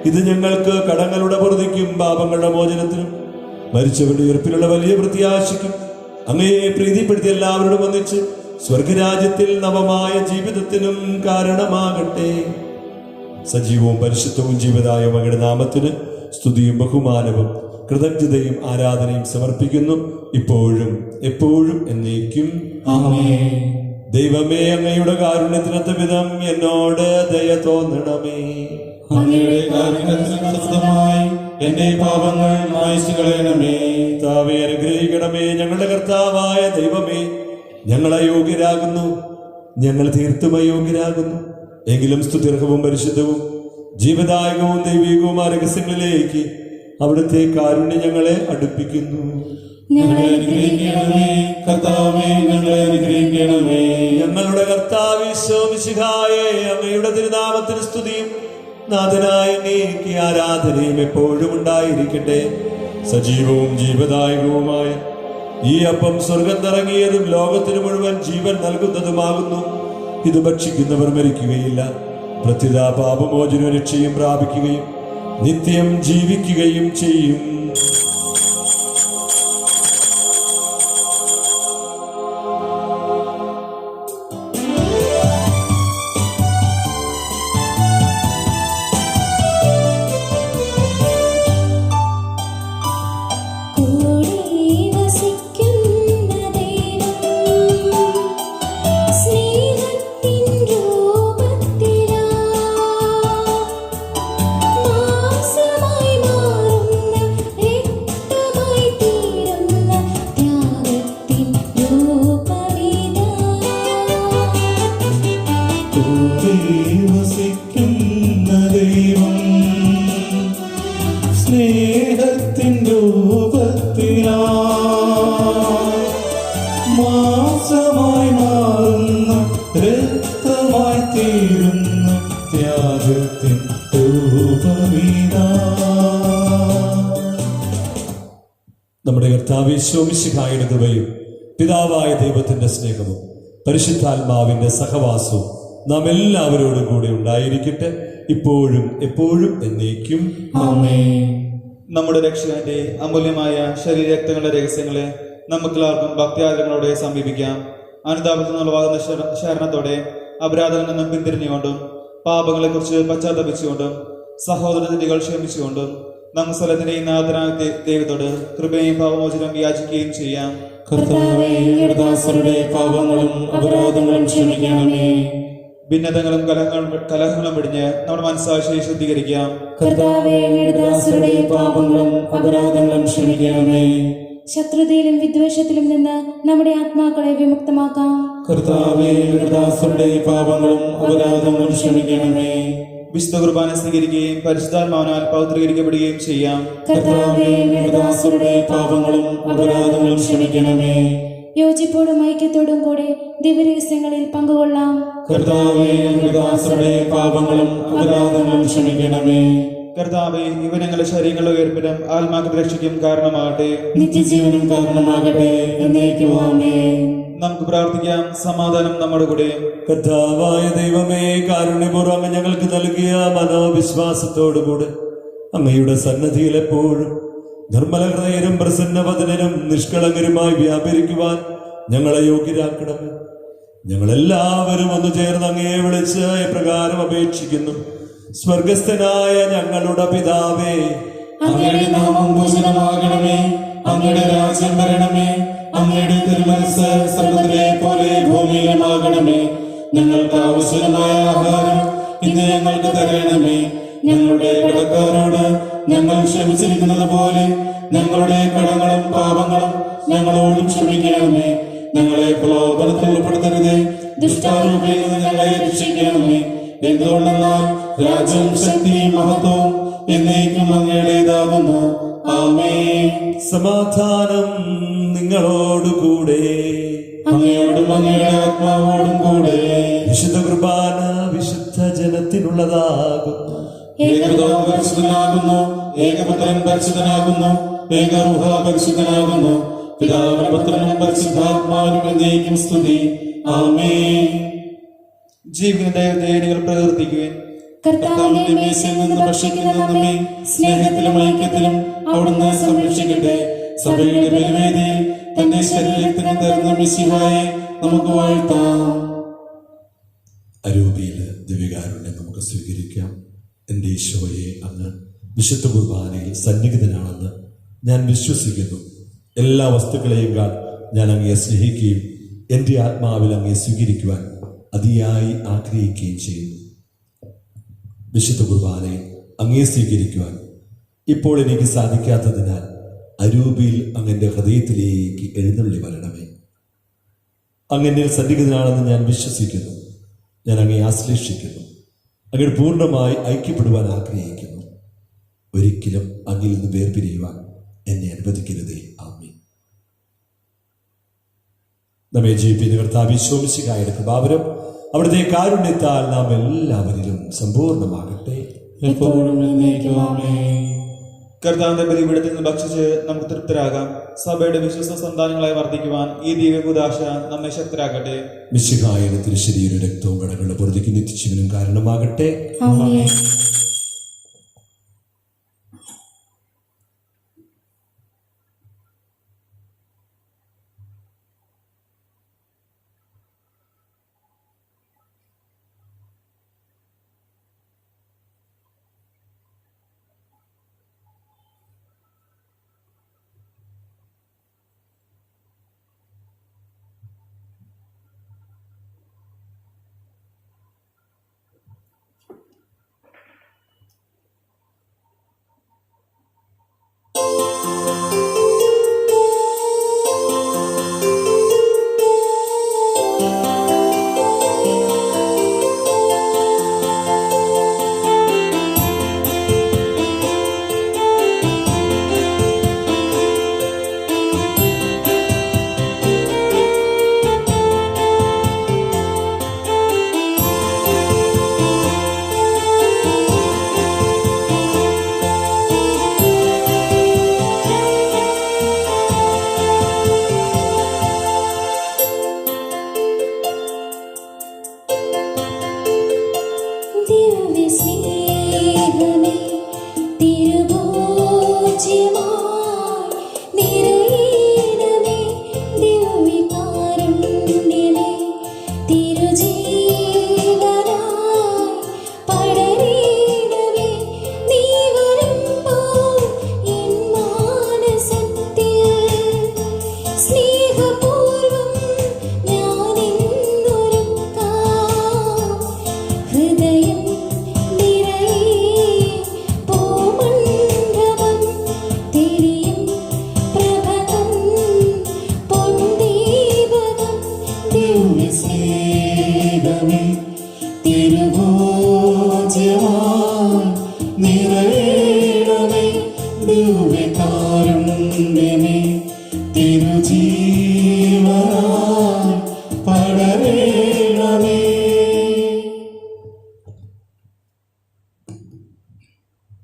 ഇത് ഞങ്ങൾക്ക് കടങ്ങളുടെ പൊറുതിക്കും പാപങ്ങളുടെ മോചനത്തിനും മരിച്ചവരുടെ ഉയർപ്പിലുള്ള വലിയ പ്രത്യാശയ്ക്കും അങ്ങയെ പ്രീതിപ്പെടുത്തി എല്ലാവരോടും ഒന്നിച്ച് സ്വർഗരാജ്യത്തിൽ നവമായ ജീവിതത്തിനും കാരണമാകട്ടെ. സജീവവും പരിശുദ്ധവും ജീവദായകവും അങ്ങയുടെ നാമത്തിന് സ്തുതിയും ബഹുമാനവും കൃതജ്ഞതയും ആരാധനയും സമർപ്പിക്കുന്നു, ഇപ്പോഴും എപ്പോഴും എന്നേക്കും. ആമേൻ. ദൈവമേ, അങ്ങയുടെ കാരുണ്യത്തിനൊത്ത വിധം എന്നോട് ദയ തോന്നണമേ. അങ്ങയുടെ കാരുണ്യത്തിന് സ്വന്തമായി എന്റെ പാപങ്ങൾ മായ്ച്ചു കളയണമേ. കർത്താവേ, അനുഗ്രഹിക്കണമേ. ഞങ്ങളുടെ കർത്താവായ ദൈവമേ, ഞങ്ങൾ അയോഗ്യരാകുന്നു, ഞങ്ങൾ തീർത്തും അയോഗ്യരാകുന്നു. എങ്കിലും സ്തുത്യർഹവും പരിശുദ്ധവും ജീവദായകവും ദൈവികവുമായ രഹസ്യങ്ങളിലേക്ക് അവിടുത്തെ കാരുണ്യം ഞങ്ങളെ അടുപ്പിക്കുന്നു. ഞങ്ങളെ അനുഗ്രഹിക്കണമേ കർത്താവേ, ഞങ്ങളെ അനുഗ്രഹിക്കണമേ. ഞങ്ങളുടെ കർത്താവ് ഈശോ മിശിഹായേ, അങ്ങയുടെ തിരുനാമത്തിന് സ്തുതിയും നാഥനായ അങ്ങേക്ക് ആരാധനയും എപ്പോഴും ഉണ്ടായിരിക്കട്ടെ. സജീവവും ജീവദായകവുമായ ഈ അപ്പം സ്വർഗം നിറങ്ങിയതും ലോകത്തിന് മുഴുവൻ ജീവൻ നൽകുന്നതുമാകുന്നു. ഇത് ഭക്ഷിക്കുന്നവർ മരിക്കുകയില്ല, പ്രത്യുത പാപമോചനവും രക്ഷയും പ്രാപിക്കുകയും നിത്യം ജീവിക്കുകയും ചെയ്യും. സ്നേഹത്തിൻ രൂപത്തിലാ മാംസമായി മാറുന്ന രക്തമായി തീരുന്ന ത്യാഗത്തിൻ രൂപമീതാ. നമ്മുടെ കർത്താവ് ഈശോ മിശിഹായുടെ കൃപയും പിതാവായ ദൈവത്തിന്റെ സ്നേഹവും പരിശുദ്ധാത്മാവിന്റെ സഹവാസവും നാം എല്ലാവരോടും കൂടെ ഉണ്ടായിരിക്കട്ടെ, ഇപ്പോഴും എപ്പോഴും എന്നേക്കും. ആമേൻ. നമ്മുടെ രക്ഷകന്റെ അമൂല്യമായ ശരീരരക്തങ്ങളുടെ രഹസ്യങ്ങളെ നമുക്കെല്ലാവർക്കും ഭക്തിയാദരങ്ങളോടെ സമീപിക്കാം. അനുതാപത്തിൽ നിന്നുള്ളവാകുന്ന ശരണത്തോടെ അപരാധങ്ങളിൽ നിന്നും പിന്തിരിഞ്ഞുകൊണ്ടും പാപങ്ങളെ കുറിച്ച് പശ്ചാത്തപിച്ചുകൊണ്ടും സഹോദരത്തികൾ ക്ഷമിച്ചുകൊണ്ടും നമുക്ക് സ്ഥലത്തിന്റെയും നാഥനായ ദൈവത്തോട് കൃപയും പാപമോചനം യാചിക്കുകയും ചെയ്യാം. കർത്താവേ, അങ്ങയുടെ ദാസരുടെ പാപങ്ങളും അപരാധങ്ങളും ക്ഷമിക്കണമേ. ഭിന്നതകളും കലഹങ്ങളും പിടിഞ്ഞ് നമ്മുടെ മനസ്സാക്ഷിയെ ശുദ്ധീകരിക്കാം. കർത്താവേ, അങ്ങയുടെ ദാസരുടെ പാപങ്ങളും അപരാധങ്ങളും ക്ഷമിക്കണമേ. ശത്രുതയിലും വിദ്വേഷത്തിലും നിന്ന് നമ്മുടെ ആത്മാക്കളെ വിമുക്തമാക്കാം. കർത്താവേ, അങ്ങയുടെ ദാസരുടെ പാപങ്ങളും അപരാധങ്ങളും ക്ഷമിക്കണമേ. വിശുദ്ധ കുർബാന സ്വീകരിക്കുകയും പരിശുദ്ധാത്മാവിനാൽ പൗത്രീകരിക്കപ്പെടുകയും ചെയ്യാം. കർത്താവേ, അങ്ങയുടെ ദാസരുടെ പാപങ്ങളും അപരാധങ്ങളും ക്ഷമിക്കണമേ. യോജിപ്പോടും ഐക്യത്തോടും കൂടെ ദിവ്യരഹസ്യങ്ങളിൽ പങ്കുകൊള്ളാം. കർത്താവേ, അങ്ങയുടെ ദാസരുടെ പാപങ്ങളും അപരാധങ്ങളും ക്ഷമിക്കണമേ. കർത്താവേ, ഇവ ഞങ്ങളുടെ ശരീരങ്ങളുടെ ഉയർപ്പിനും ആത്മാക്കളുടെ രക്ഷയ്ക്കും കാരണമാകട്ടെ. നിത്യജീവനും കാരണമാകട്ടെ. എന്നേക്കും ആമേൻ. നമുക്ക് പ്രാർത്ഥിക്കാം. സമാധാനം നമ്മുടെ കൂടെ. കർത്താവായ ദൈവമേ, കാരുണ്യപൂർവ്വം അങ്ങ് ഞങ്ങൾക്ക് നൽകിയ മനോവിശ്വാസത്തോടുകൂടെ അങ്ങയുടെ സന്നദ്ധിയിൽ എപ്പോഴും നിർമ്മല ഹൃദയരും പ്രസന്നവദനരും നിഷ്കളങ്കരുമായി വ്യാപരിക്കുവാൻ ഞങ്ങളെ യോഗ്യരാക്കണമേ. ഞങ്ങളെല്ലാവരും ഒന്ന് ചേർന്ന് അങ്ങയെ വിളിച്ച് ഇപ്രകാരം അപേക്ഷിക്കുന്നു. സ്വർഗസ്ഥനായ ഞങ്ങളുടെ പിതാവേ, അങ്ങയുടെ നാമം പൂജിതമാകണമേ. അങ്ങയുടെ രാജ്യം വരണമേ. അങ്ങയുടെ തിരുമനസ്സ് സ്വർഗ്ഗത്തിലെ പോലെ ഭൂമിയിലുമാകണമേ. ഞങ്ങൾക്ക് ആവശ്യമായ ആഹാരം ഇന്ന് ഞങ്ങൾക്ക് തരണമേ. ഞങ്ങളുടെ കടക്കാരോട് ഞങ്ങൾ ക്ഷമിച്ചിരിക്കുന്നത് പോലെ ഞങ്ങളുടെ കടങ്ങളും പാപങ്ങളും ഞങ്ങളോടും ക്ഷമിക്കണമേ. ഞങ്ങളെ പ്രലോഭനത്തിൽ ഉൾപ്പെടുത്തരുതേ, ദുഷ്ടാരൂപയിൽ നിന്ന് ഞങ്ങളെ രക്ഷിക്കണമേ. എന്തുകൊണ്ടെന്നാൽ രാജ്യവും ശക്തിയും മഹത്വവും എന്നേക്കും അങ്ങയുടേതാകുന്നു. ആമേൻ. സമാധാനം നിങ്ങളോടുകൂടെ. അങ്ങയോടും അങ്ങയുടെ ആത്മാവോടും കൂടെ. വിശുദ്ധ കുർബാന വിശുദ്ധ ജനത്തിനുള്ളതാകുന്നു. ഏകപിതാവ് പരിശുദ്ധനാകുന്നു, ഏകപുത്രൻ പരിശുദ്ധനാകുന്നു, ഏകരൂഹ പരിശുദ്ധനാകുന്നു. പിതാവിനും പുത്രനും പരിശുദ്ധാത്മാവിനും എന്നേക്കും സ്തുതി. ആമേൻ. ജീവിക്കുന്ന ദൈവത്തെ നിങ്ങൾ പ്രകീർത്തിക്കുവിൻ. കർത്താവിന്റെ മേശയിൽ നിന്ന് ഭക്ഷിക്കുന്ന നമ്മെ സ്നേഹത്തിലും ഐക്യത്തിലും അവിടുന്ന് സംരക്ഷിക്കട്ടെ. സഭയുടെ ബലിവേദിയിൽ തന്റെ ശരീരത്തിന് തരുന്ന മിശിഹായെ നമുക്ക് വാഴ്ത്താം. അരൂപിയില് ദിവ്യകാരുണ്യം നമുക്ക് സ്വീകരിക്കാം. എൻ്റെ ഈശോയെ, അങ്ങ് വിശുദ്ധ കുർബാനയിൽ സന്നിഹിതനാണെന്ന് ഞാൻ വിശ്വസിക്കുന്നു. എല്ലാ വസ്തുക്കളെയും ഞാൻ അങ്ങയെ സ്നേഹിക്കുകയും എൻ്റെ ആത്മാവിൽ അങ്ങയെ സ്വീകരിക്കുവാൻ അതിയായി ആഗ്രഹിക്കുകയും ചെയ്യുന്നു. വിശുദ്ധ കുർബാനയിൽ അങ്ങയെ സ്വീകരിക്കുവാൻ ഇപ്പോൾ എനിക്ക് സാധിക്കാത്തതിനാൽ അരൂപിയിൽ അങ്ങൻ്റെ ഹൃദയത്തിലേക്ക് എഴുന്നള്ളി വരണമേ. അങ്ങ് സന്നിഹിതനാണെന്ന് ഞാൻ വിശ്വസിക്കുന്നു. ഞാൻ അങ്ങയെ ആശ്ലേഷിക്കുന്നു. അങ്ങോട്ട് പൂർണ്ണമായി ഐക്യപ്പെടുവാൻ ആഗ്രഹിക്കുന്നു. ഒരിക്കലും അങ്ങിൽ നിന്ന് വേർപിരിയുവാൻ എന്നെ അനുവദിക്കരുതേ. ആമേൻ. നമ്മെ ജീവിപ്പിക്കുന്ന കർത്താവ് ഈശോമിശിഹായുടെ കൃപാവരം അവിടുത്തെ കാരുണ്യത്താൽ നാം എല്ലാവരിലും സമ്പൂർണ്ണമാകട്ടെ. എപ്പോഴും എന്നേക്കും ആമേൻ. കർത്താവിന്റെ ബലിപീഠത്തിൽ നിന്ന് ഭക്ഷിച്ച് നമുക്ക് തൃപ്തരാകാം. സഭയുടെ വിശ്വസ സന്താനങ്ങളായി വർദ്ധിക്കുവാൻ ഈ ദിവ്യകുദാശ നമ്മെ ശക്തരാക്കട്ടെ. മിശിഹായുടെ തിരുശരീര രക്തവും കടകളുടെ പൊറുതിക്ക് നിത്യജീവനും കാരണമാകട്ടെ. ആമേൻ.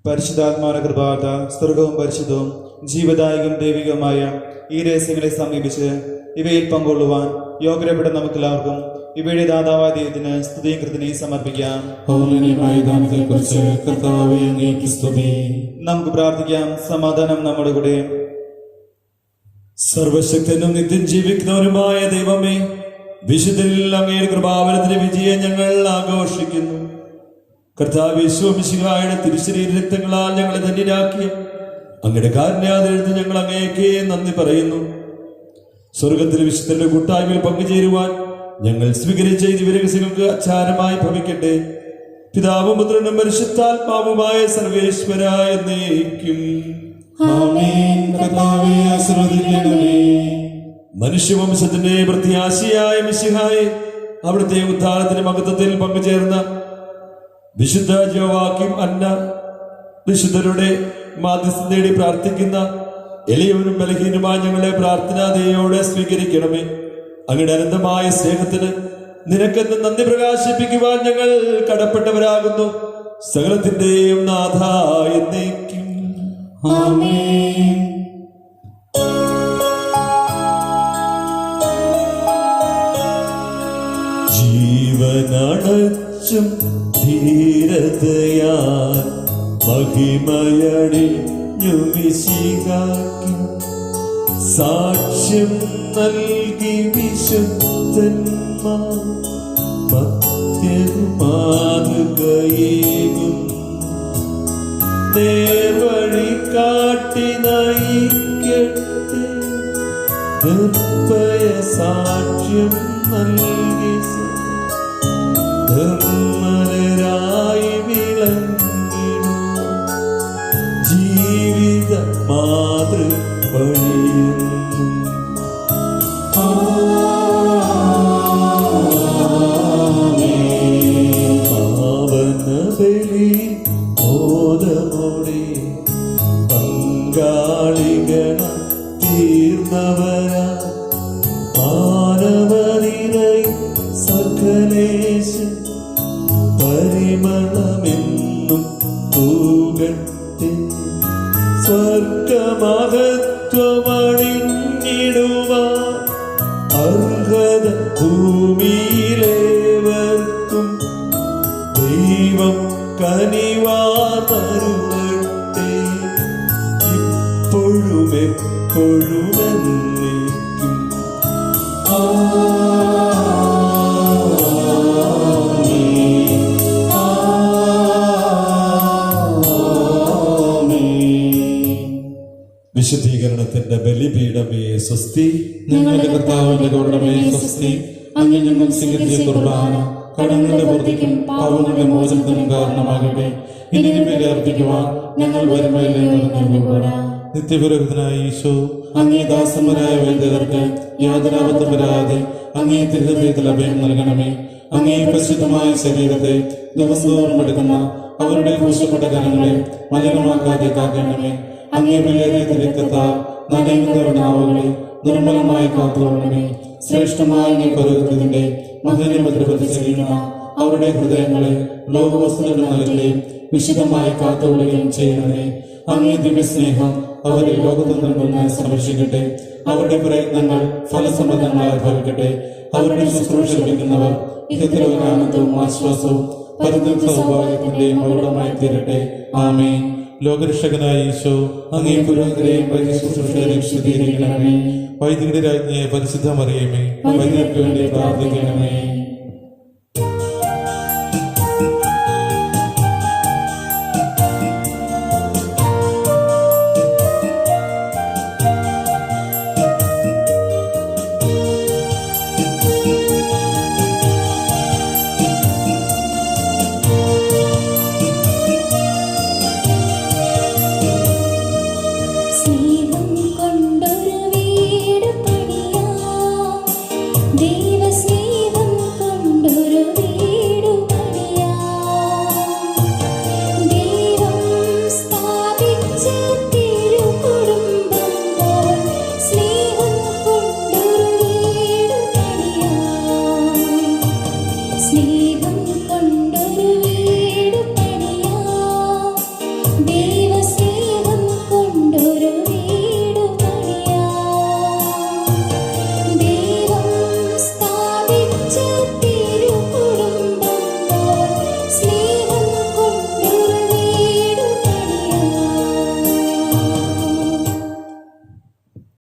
പരിശുദ്ധാത്മാവിന്റെ കൃപാത സ്വർഗവും പരിശുദ്ധവും ജീവദായകവും ദൈവികവുമായ ഈ രഹസ്യങ്ങളെ സമീപിച്ച് ഇവയിൽ പങ്കുകൊള്ളുവാൻ യോഗ്യരപ്പെട്ട നമുക്കെല്ലാവർക്കും ഇവയുടെ ദാതാവായ ദൈവത്തിന് സ്തുതിയും കൃതനെയും സമർപ്പിക്കാം. പൗർണമികമായ ദാനത്തെക്കുറിച്ച് കർത്താവേ അങ്ങേക്ക് സ്തുതി. നമുക്ക് പ്രാർത്ഥിക്കാം. സമാധാനം നമ്മുടെ കൂടെ. സർവശക്തനും നിത്യം ജീവിക്കുന്നവനുമായ ദൈവമേ, വിശുദ്ധരിൽ അങ്ങയുടെ കൃപാവരത്തിന്റെ വിജയം ഞങ്ങൾ ആഘോഷിക്കുന്നു. കർത്താവ് യേശുമിശിഹായുടെ തിരുശരീര രക്തങ്ങളാൽ ഞങ്ങളെ ധന്യരാക്കിയ അങ്ങയുടെ കാരുണ്യാതിരെടുത്ത് ഞങ്ങൾ അങ്ങേക്ക് നന്ദി പറയുന്നു. സ്വർഗത്തിലെ വിശുദ്ധരുടെ കൂട്ടായ്മയിൽ പങ്കുചേരുവാൻ ഞങ്ങൾ സ്വീകരിച്ച ഈ ദിവരഹസ്യങ്ങൾക്ക് അച്ചാരമായി ഭവിക്കട്ടെ. പിതാവും പുത്രനും പരിശുദ്ധാത്മാവുമായ സർവേശ്വര എന്നേക്കും. ആമേൻ. കർത്താവേ ആശീർവദിക്കണമേ. മനുഷ്യവംശത്തിന്റെ പ്രത്യാശയായ മിശിഹായെ, അവിടുത്തെ ഉദ്ധാരത്തിന്റെ മഹത്വത്തിൽ പങ്കുചേർന്ന വിശുദ്ധ ജോവാക്യം അന്ന, വിശുദ്ധരുടെ മാധ്യസ്ഥം തേടി പ്രാർത്ഥിക്കുന്ന എളിയവനും ബലഹീനുമായ ഞങ്ങളെ പ്രാർത്ഥനാദയോടെ സ്വീകരിക്കണമേ. അങ്ങയുടെ അനന്തമായ സ്നേഹത്തിന് നിനക്കെന്ന് നന്ദി പ്രകാശിപ്പിക്കുവാൻ ഞങ്ങൾ കടപ്പെട്ടവരാകുന്നു. സകലത്തിന്റെയും നാഥ എന്നേക്കും. ആമേൻ. ജീവനടച്ചും ധീരതയാൽ മഹിമയണിഞ്ഞു മിശിഹായ്ക്ക് സാക്ഷ്യം നൽകി വിശുദ്ധന്മാർ മാതൃകയേകും. നേർവഴി കാട്ടി നയിക്കട്ടെ, നിർഭയ സാക്ഷ്യം നൽകി ധർമ്മരായി വിളങ്ങിടും ജീവിത മാതൃവഴിയെന്നും. പാവന ബലി ബോധമോടെ പങ്കാളികള തീർന്നവരാ മാനവനിരൈ സകലേശൻ പരിമളമെന്നും തൂകട്ടെ. സ്വർഗമഹത്വമണിഞ്ഞിടുവാൻ അർഹത ഭൂമിയിലേവർക്കും ദൈവം കനിവാതരുളട്ടെ, ഇപ്പോഴും എപ്പോഴും എന്നേക്കും. വിശുദ്ധീകരണത്തിന്റെ ബലിപീഠമേ സ്വസ്തി. ഞങ്ങളുടെ കർത്താവിന്റെ ഗൗരവമേ സ്വസ്തി. അങ്ങ് ഞങ്ങൾ സ്വീകരിച്ച കുർബാന കടങ്ങളുടെ പൂർത്തിക്കും പാവങ്ങളുടെ മോചനത്തിനും കാരണമാകട്ടെ. ഇനി ബലി അർപ്പിക്കുവാൻ ഞങ്ങൾ വരുമ്പോഴേക്കൂടാ. നിത്യപുരോഹിതനായ ഈശോ, അങ്ങേ ദാസന്മാരായ വൈദികർക്ക് യാതൊരാപത്തും വരാതെ അങ്ങേ തിരുഹൃദയത്തിൽ അഭയം നൽകണമേ. അങ്ങേ പരിശുദ്ധമായ ശരീരത്തെ ദിവസത്തോറും എടുക്കുന്ന അവരുടെ ക്രൂശപ്പെട്ട കരങ്ങളെ മലിനമാക്കാതെ കാക്കണമേ. അങ്ങേ വിലയേറിയ രക്തത്താൽ നനയുന്നവരുടെ നാവുകളെ നിർമ്മലമായി കാത്തുകൊള്ളണമേ. ശ്രേഷ്ഠമായ അങ്ങേ പൗരോഹിത്യത്തിന്റെ മഹനീയമുദ്രപതി ചെയ്യുന്ന അവരുടെ ഹൃദയങ്ങളെ ലോകവസ്തുക്കൾ നൽകുകയും വിശുദ്ധമായി കാത്തുകൊള്ളുകയും ചെയ്യണമേ. അങ്ങേ ദിവ്യസ്നേഹം അവരെ ലോകത്തിൽ നിന്ന് സംരക്ഷിക്കട്ടെ. അവരുടെ പ്രയത്നങ്ങൾ ഫലസമൃദ്ധങ്ങളായി ഭവിക്കട്ടെ. അവരുടെ ശുശ്രൂഷ ലഭിക്കുന്നവർ ഇഹത്തിലുള്ള ആനന്ദവും ആശ്വാസവും പരദൂർ സൗഭാഗ്യത്തിന്റെയും മകുടമായി തീരട്ടെ. ആമേൻ. ലോകരക്ഷകനായ ഈശോ, അങ്ങേ പുരോഹിതരെയും ശുശ്രൂഷകരെയും ശുദ്ധീകരിക്കണമേ. വൈദികരുടെ രാജ്ഞിയെ പരിശുദ്ധ മറിയമേ, വൈദികർക്ക് വേണ്ടി പ്രാർത്ഥിക്കണമേ. സ്നേഹം കൊണ്ടൊരു വീട് പണിയാം, ദൈവസ്നേഹം കൊണ്ടൊരു വീട് പണിയാം. ദൈവം സ്ഥാപിച്ച തിരുകുടുംബം പോൽ സ്നേഹം കൊണ്ടൊരു വീട് പണിയാം. സ്നേഹം കൊണ്ടൊരു വീട് പണിയാം.